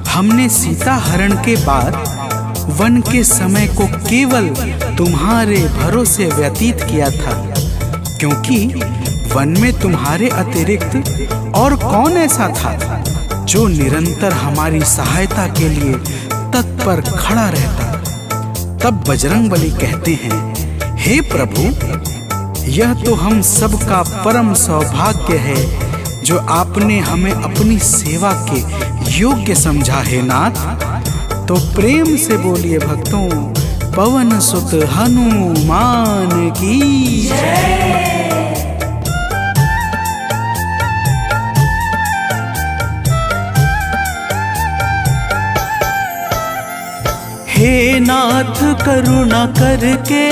हमने सीता हरण के बाद वन के समय को केवल तुम्हारे भरोसे व्यतीत किया था, क्योंकि वन में तुम्हारे अतिरिक्त और कौन ऐसा था जो निरंतर हमारी सहायता के लिए तत्पर खड़ा रहता। तब बजरंगबली कहते हैं, हे प्रभु, यह तो हम सबका परम सौभाग्य है जो आपने हमें अपनी सेवा के योग्य समझा है नाथ। तो प्रेम से बोलिए भक्तों, पवन सुत हनुमान की जय। हे नाथ करुणा करके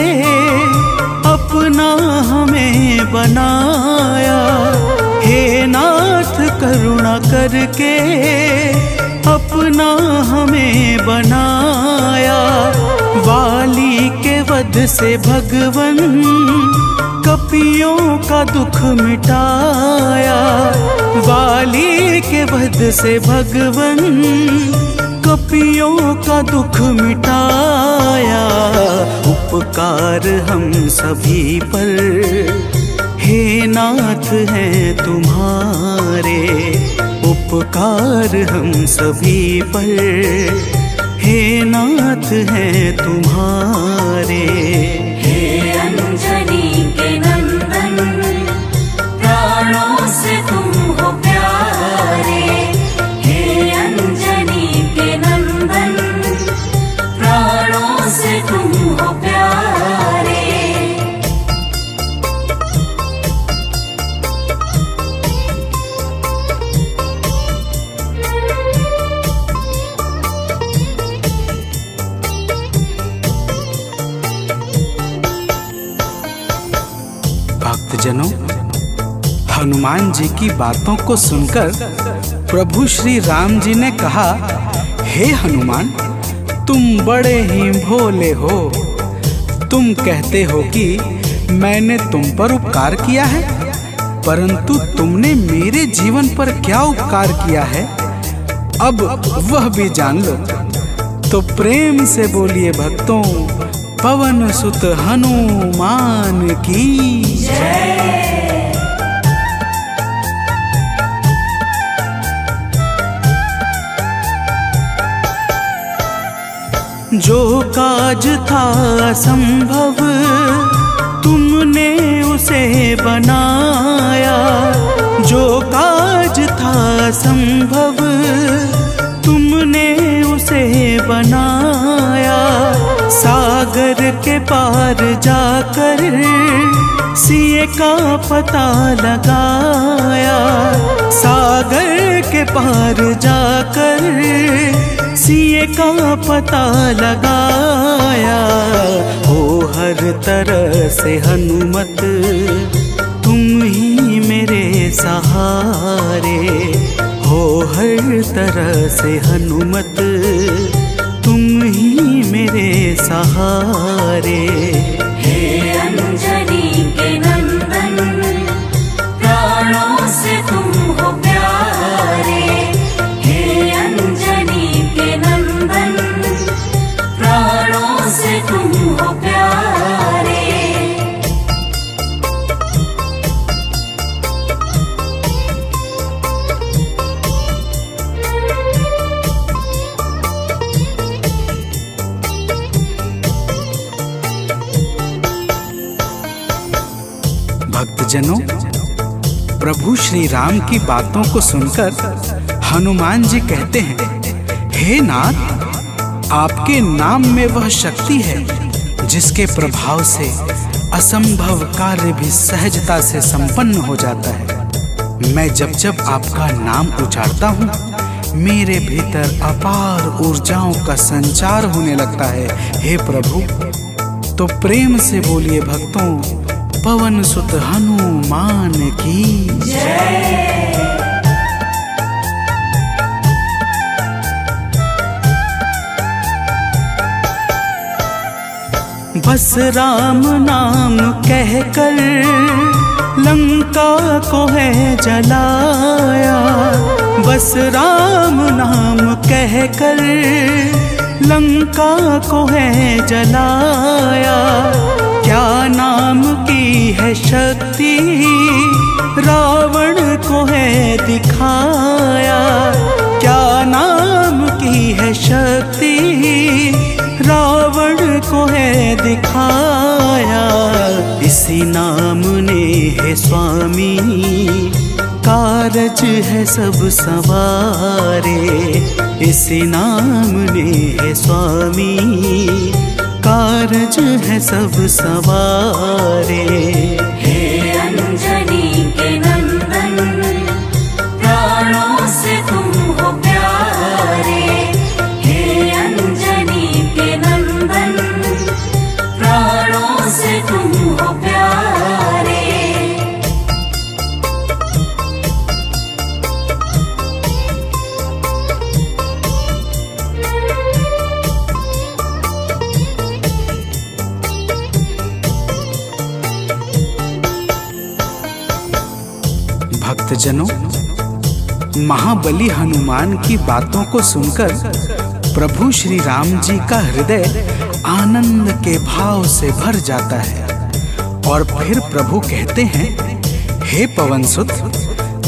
अपना हमें बनाया। हे नाथ करुणा करके अपना हमें बनाया। वाली के वध से भगवन कपियों का दुख मिटाया। वाली के वध से भगवन कपियों का दुख मिटाया। उपकार हम सभी पर हे नाथ हैं तुम्हारे, उपकार हम सभी पर। हे नाथ हैं तुम्हारे, हे अंजनी के नंदन, प्राणों से तुम हो प्यारे। हे अंजनी के नंदन, प्राणों से तुम हो प्यारे। भक्तजनों, हनुमान जी की बातों को सुनकर प्रभु श्री राम जी ने कहा, हे हनुमान, तुम बड़े ही भोले हो। तुम कहते हो कि मैंने तुम पर उपकार किया है, परंतु तुमने मेरे जीवन पर क्या उपकार किया है, अब वह भी जान लो। तो प्रेम से बोलिए भक्तों, पवन सुत हनुमान की जय। जो काज था असंभव, तुमने उसे बनाया। जो काज था असंभव, तुमने उसे बनाया। सागर के पार जाकर सिए का पता लगाया। सागर के पार जाकर सिए का पता लगाया। हो हर तरह से हनुमत, तुम ही मेरे सहारे। हो हर तरह से हनुमत, तुम ही मेरे सहारे। हे अंजनी के नंदन, प्राणों से तुम हो प्यारे। हे अंजनी के नंदन, प्राणों से तुम हो प्यारे। भक्तजनों, प्रभु श्री राम की बातों को सुनकर हनुमान जी कहते हैं, हे नाथ, आपके नाम में वह शक्ति है जिसके प्रभाव से असंभव कार्य भी सहजता से संपन्न हो जाता है। मैं जब जब आपका नाम उचारता हूँ, मेरे भीतर अपार ऊर्जाओं का संचार होने लगता है। हे प्रभु, तो प्रेम से बोलिए भक्तों, पवन सुत हनुमान की जय। बस राम नाम कहकर लंका को है जलाया। बस राम नाम कहकर लंका को है जलाया। क्या नाम की है शक्ति, रावण को है दिखाया। क्या नाम की है शक्ति, रावण को है दिखाया। इसी नाम ने है स्वामी, कारज है सब सवारे। इसी नाम ने है स्वामी, कारज है सब सवारे। हे अंजनी के नंदन, प्राणों से तुम हो प्यारे। हे अंजनी के नंदन, प्राणों से तुम हो प्यारे। भक्तजनों, महाबली हनुमान की बातों को सुनकर प्रभु श्री राम जी का हृदय आनंद के भाव से भर जाता है। और फिर प्रभु कहते हैं, हे पवन सुत,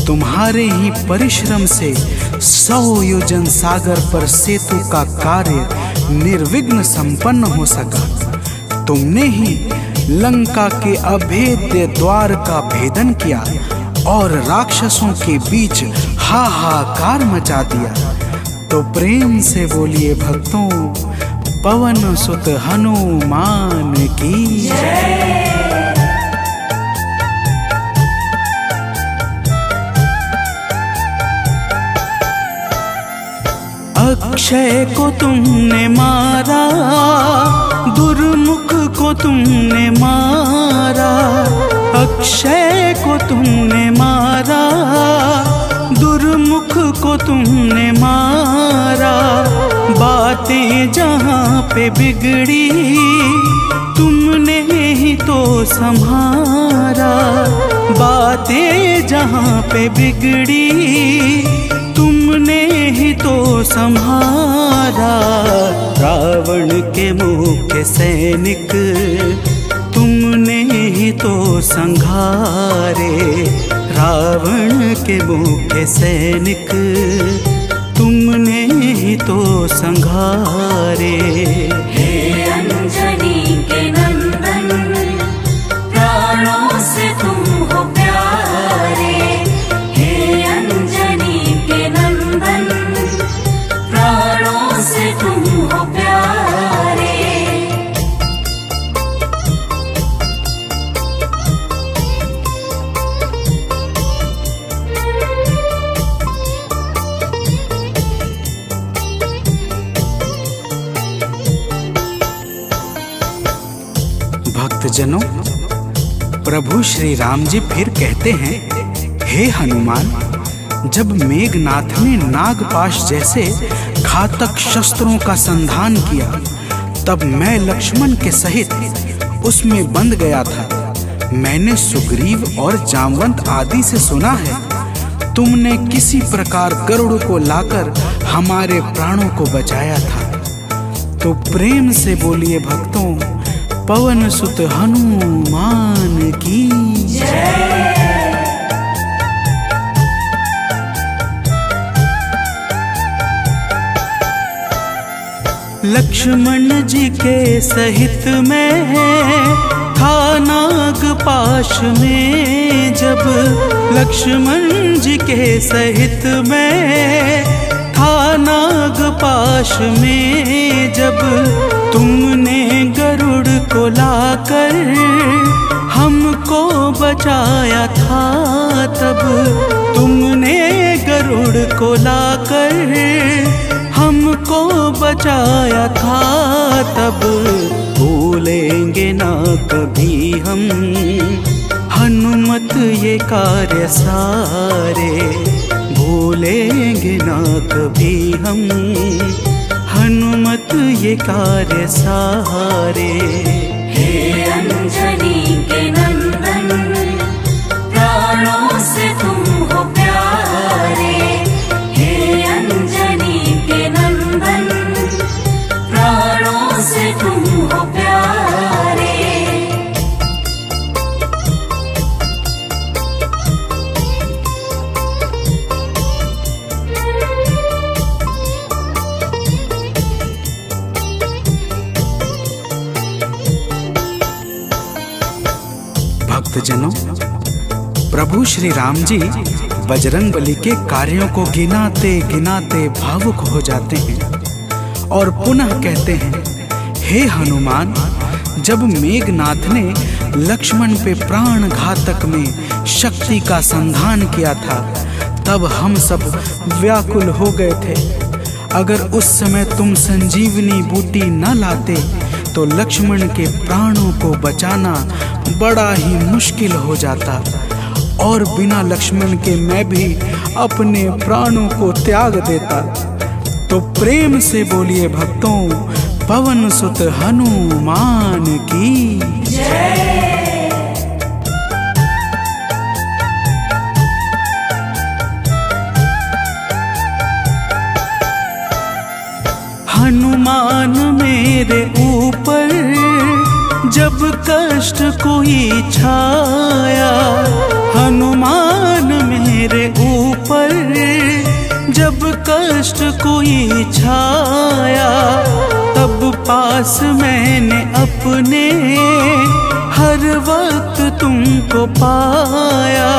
तुम्हारे ही परिश्रम से 100 योजन सागर पर सेतु का कार्य निर्विघ्न संपन्न हो सका। तुमने ही लंका के अभेद्य द्वार का भेदन किया और राक्षसों के बीच हाहाकार मचा दिया। तो प्रेम से बोलिए भक्तों, पवन सुत हनुमान की जय। अक्षय को तुमने मारा, दुर्मुख को तुमने मारा। अक्षय को तुमने मारा, दुर्मुख को तुमने मारा। बातें जहाँ पे बिगड़ी, तुमने ही तो संहारा। बातें जहाँ पे बिगड़ी, तुमने ही तो संहारा। रावण के मुख्य सैनिक तुमने ही तो संघारे। रावण के मुख्य सैनिक तुमने ही तो संघारे। हे अंजनी के नंदन, प्राणों से तुम हो प्यारे। हे अंजनी के नंदन, प्राणों से तुम हो प्यारे। भक्तजनों, प्रभु श्री राम जी फिर कहते हैं, हे हनुमान, जब मेघनाथ ने नागपाश जैसे घातक शस्त्रों का संधान किया, तब मैं लक्ष्मण के सहित उसमें बंध गया था। मैंने सुग्रीव और जामवंत आदि से सुना है, तुमने किसी प्रकार गरुड़ को लाकर हमारे प्राणों को बचाया था। तो प्रेम से बोलिए भक्तों, पवन सुत हनुमान की जय। लक्ष्मण जी के सहित मैं था नागपाश में जब। लक्ष्मण जी के सहित मैं था नागपाश में जब। तुमने गरुड़ को लाकर हमको बचाया था तब। तुमने गरुड़ को लाकर हमको बचाया था तब। भूलेंगे ना कभी हम हनुमत ये कार्य सारे। भूलेंगे ना कभी हम हनुमत ये कार्य सारे। हे अंजनी के नंदन, प्राणों से तुम हो प्यारे। हे अंजनी के नंदन, प्राणों से तुम हो प्यारे। भक्तजनों, प्रभु श्री राम जी बजरंगबली के कार्यों को गिनाते गिनाते भावुक हो जाते हैं और पुनः कहते हैं, हे हनुमान, जब मेघनाथ ने लक्ष्मण पे प्राण घातक में शक्ति का संधान किया था, तब हम सब व्याकुल हो गए थे। अगर उस समय तुम संजीवनी बूटी न लाते तो लक्ष्मण के प्राणों को बचाना बड़ा ही मुश्किल हो जाता और बिना लक्ष्मण के मैं भी अपने प्राणों को त्याग देता। तो प्रेम से बोलिए भक्तों, पवन सुत हनुमान की जय। हनुमान मेरे ऊपर जब कष्ट कोई छाया हनुमान मेरे ऊपर, जब कष्ट कोई छाया तब पास मैंने अपने हर वक्त तुमको पाया,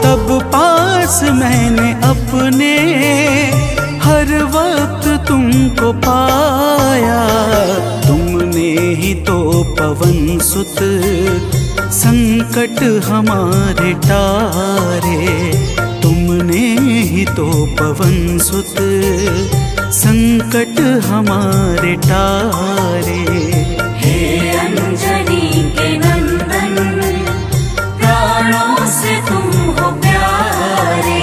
तब पास मैंने अपने हर वक्त तुमको पाया। तुमने ही तो पवन सुत संकट हमारे टारे, तुमने ही तो पवन सुत संकट हमारे टारे। हे अंजनी के नंदन, प्राणों से तुम हो प्यारे।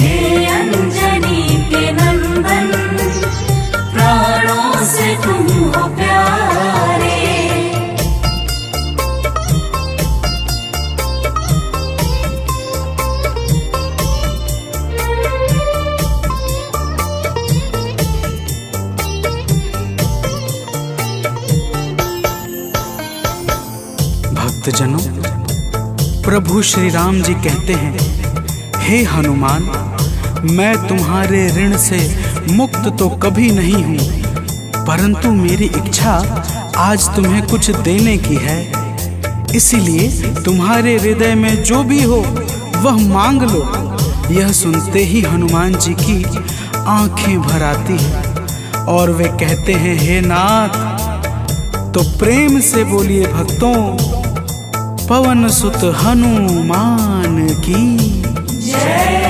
हे अंजनी के नंदन, प्राणों से तुम हो प्यारे। भक्तजनों, प्रभु श्री राम जी कहते हैं, हे हनुमान, मैं तुम्हारे ऋण से मुक्त तो कभी नहीं हूँ, परंतु मेरी इच्छा आज तुम्हें कुछ देने की है। इसीलिए तुम्हारे हृदय में जो भी हो वह मांग लो। यह सुनते ही हनुमान जी की आंखें भर आती हैं और वे कहते हैं, हे नाथ। तो प्रेम से बोलिए भक्तों, पवन सुत हनुमान की जय।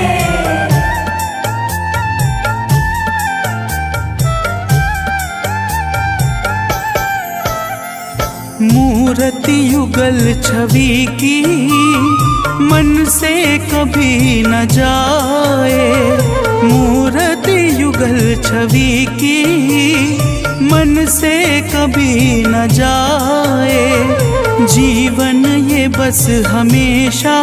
मूर्ति युगल छवि की मन से कभी न जाए, मूर्ति युगल छवि की मन से कभी न जाए। जीवन ये बस हमेशा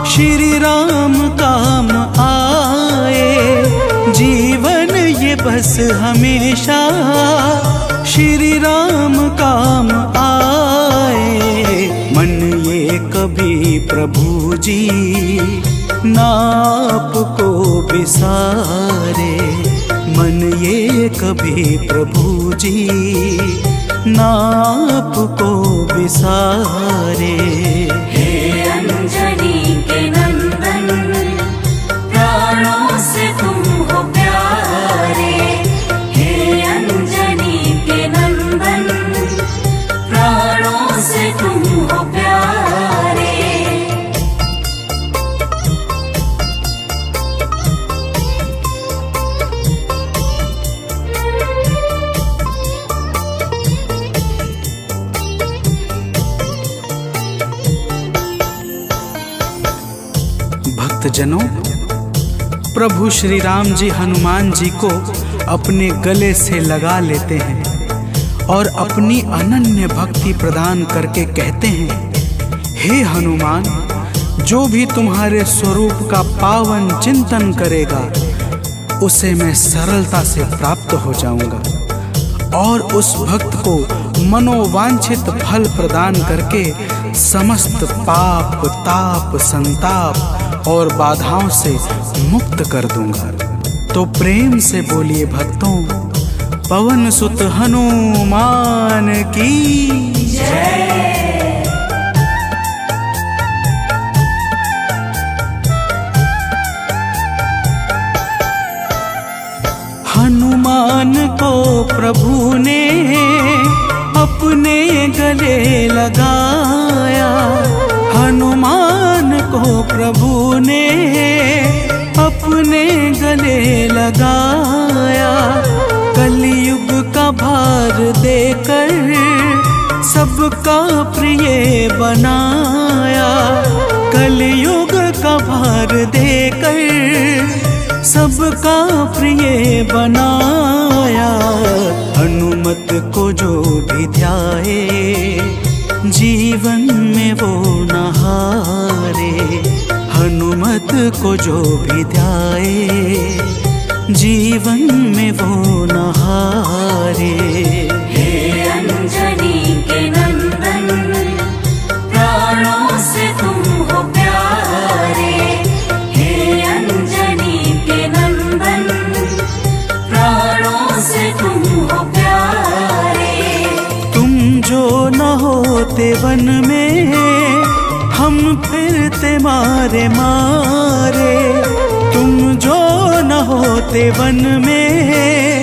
श्री राम काम आए, जीवन ये बस हमेशा श्री राम काम आए। मन ये कभी प्रभु जी नाप को बिसारे, मन ये कभी प्रभु जी नाप को बिसारे। हे अंजनी के नंदन, प्राणों से तुम हो प्यारे। हे अंजनी के नंदन, प्राणों से तुम हो प्यारे। भक्तजनों, प्रभु श्री राम जी हनुमान जी को अपने गले से लगा लेते हैं और अपनी अनन्य भक्ति प्रदान करके कहते हैं, हे हनुमान, जो भी तुम्हारे स्वरूप का पावन चिंतन करेगा उसे मैं सरलता से प्राप्त हो जाऊंगा और उस भक्त को मनोवांछित फल प्रदान करके समस्त पाप, ताप, संताप और बाधाओं से मुक्त कर दूंगा। तो प्रेम से बोलिए भक्तों, पवन सुत हनुमान की जय। हनुमान को प्रभु ने अपने गले लगाया, हनुमान को प्रभु ने अपने गले लगाया। कलयुग का भार देकर सबका प्रिय बनाया, कलयुग का भार देकर सबका प्रिय बनाया। हनुमत को जो भी ध्याए जीवन में वो न हारे, हनुमत को जो भी ध्याए जीवन में वो न हारे। हे अंजनी के होते वन में हम फिरते मारे मारे, तुम जो न होते वन में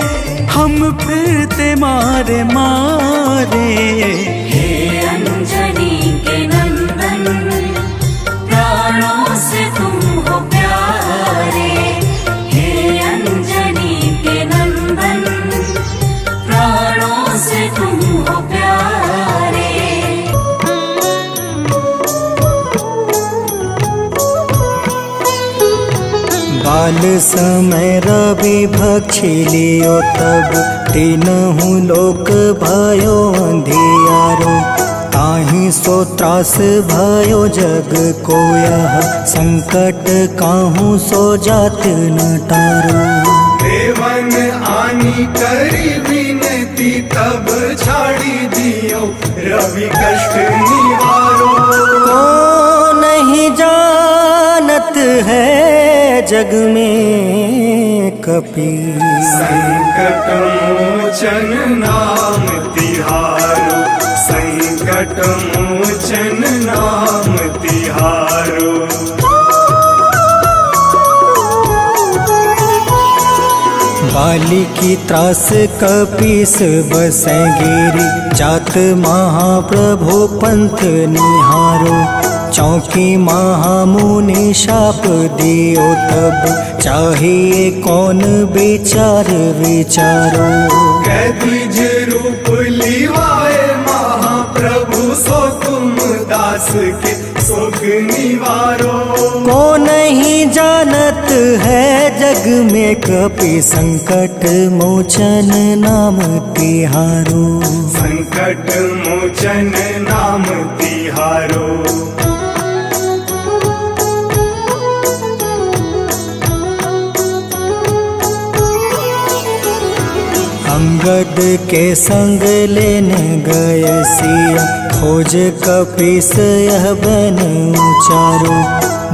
हम फिरते मारे मारे। हे अंजनी के नंदन, प्राणों से तुम हो प्यारे। हे अंजनी के नंदन, प्राणों से तुम हो प्यारे। बाल समय रवि भक्षी लियो तब, तीनहु लोक भयो अंधियारो। ताहि सो त्रास भयो जग को यह, संकट काहू सो जात न टारो। देवन आनी करी विनती तब छाड़ी दियो, रवि कष्ट निवारो। को नहीं जानत है जग में कपि, संकट मोचन नाम तिहारो, संकट मोचन नाम तिहारो। बाली की त्रास कपीस बसै गिरी, जात महाप्रभु पंथ निहारो। चौकी महामुनि शाप दियो तब, चाहिए कौन विचार विचारो। कैद्विज रूप लिवाए महाप्रभु, सो तुम दास के सुख निवारो। को नहीं जानत है जग में कपि, संकट मोचन नाम तिहारो। संकट मोचन नाम तिहारो। अंगद के संग लेने गए सिया, खोज कपीस यह बन उचारो।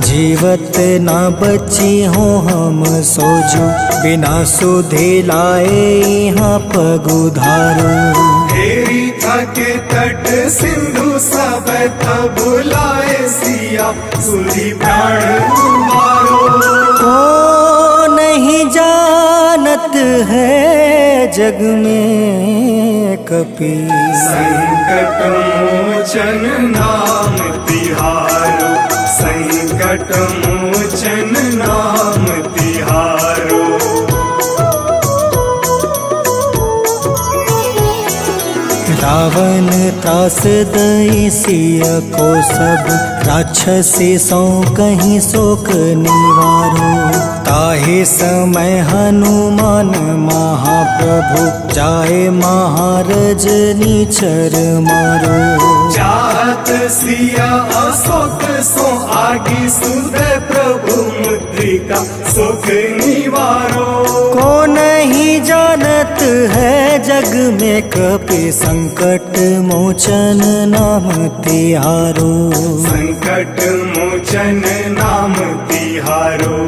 जीवत ना बची हो हम सोजो, बिना सुधे लाए यहाँ पगुधारो। तेरी थके तट सिंधु सब तब लाए सिया, सुधी प्राण तुम्हारो। को नहीं जानत है जग में कपि, संकट मोचन नाम तिहारो, संकट मोचन नाम तिहारो। रावण त्रास दई सिया को सब, राक्षसी सो कहीं शोक निवारो। ताहि समय हनुमान महाप्रभु, जाए महारज नीचर मारो। चाहत सिया अशोक सो आगी, सुधे प्रभु मुद्रिका सुख निवारो। को नहीं जानत है जग में कपि, संकट मोचन नाम तिहारो। संकट मोचन नाम तिहारो।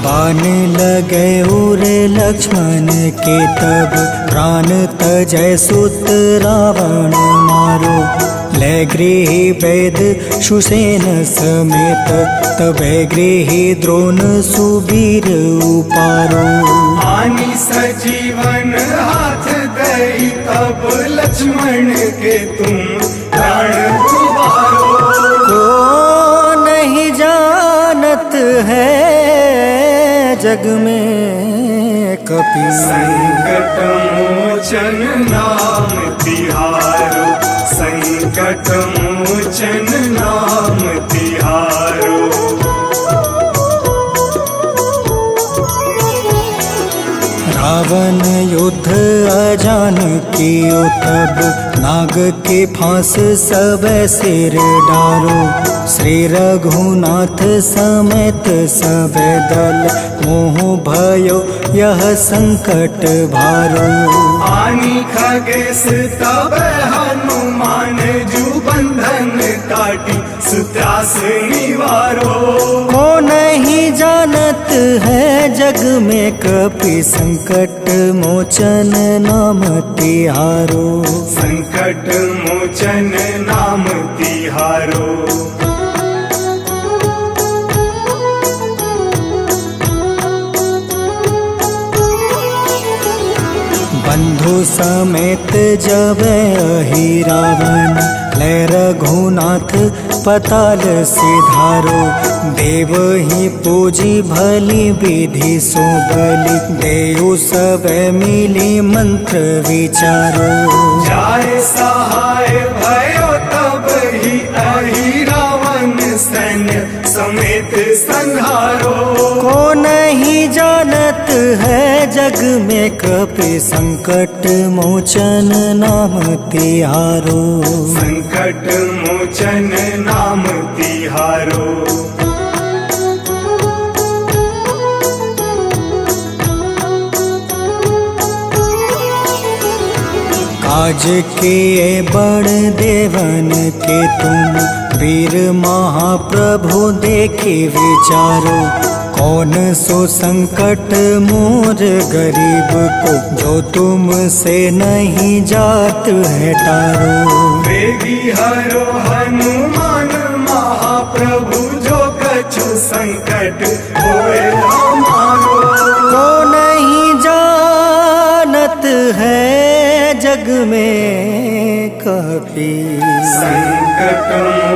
बाण लगे उर लक्ष्मण के तब, प्राण तजय सुत रावण मारो। ले गृह वैद सुसेन समेत, तबे गृह द्रोण सुबीर उपारो। आनी सजीवन हाथ दई तब, लक्ष्मण के तुम प्राण उबारो। को नहीं जानत है जग में कपि, संकट मोचन नाम तिहारो, संकट मोचन नाम तिहारो। रावण युद्ध अजान कियो तब, नाग के फांस सब सिर डारो। श्री रघुनाथ समेत सब दल, मोह भयो यह संकट भारो। आनी खगेश तब हनुमान, जू बंधन काटी सुत्रास निवारो। को नहीं जानत है जग में कपि संकट मोचन नाम तिहारो। संकट मोचन नाम तिहारो। बंधु समेत जब अहि रावण, ले रघुनाथ पताल सिधारो। देव ही पूजी भली विधि सो बलि, देव सब मिली मंत्र विचारो। जाय सहाय भयो तब ही अहि रावण सैन्य समेत संहारो। को नहीं जानत है जग में कपि संकट मोचन नाम तिहारो। संकट मोचन नाम तिहारो। काज किए बड़ देवन के तुम, वीर महाप्रभु देखे विचारो। कौन सो संकट मोर गरीब को, जो तुमसे नहीं जात है टारो। वेगी हरो हनुमान महाप्रभु, जो कछु संकट होए हमारो। को नहीं जानत है जग में कपि संकट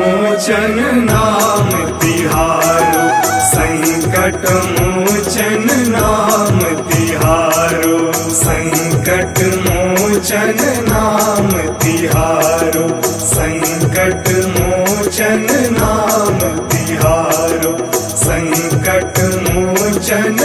मोचन नाम तिहारो। संकट मोचन नाम तिहारो। संकट मोचन नाम तिहारो। संकट मोचन नाम तिहारो। संकट मोचन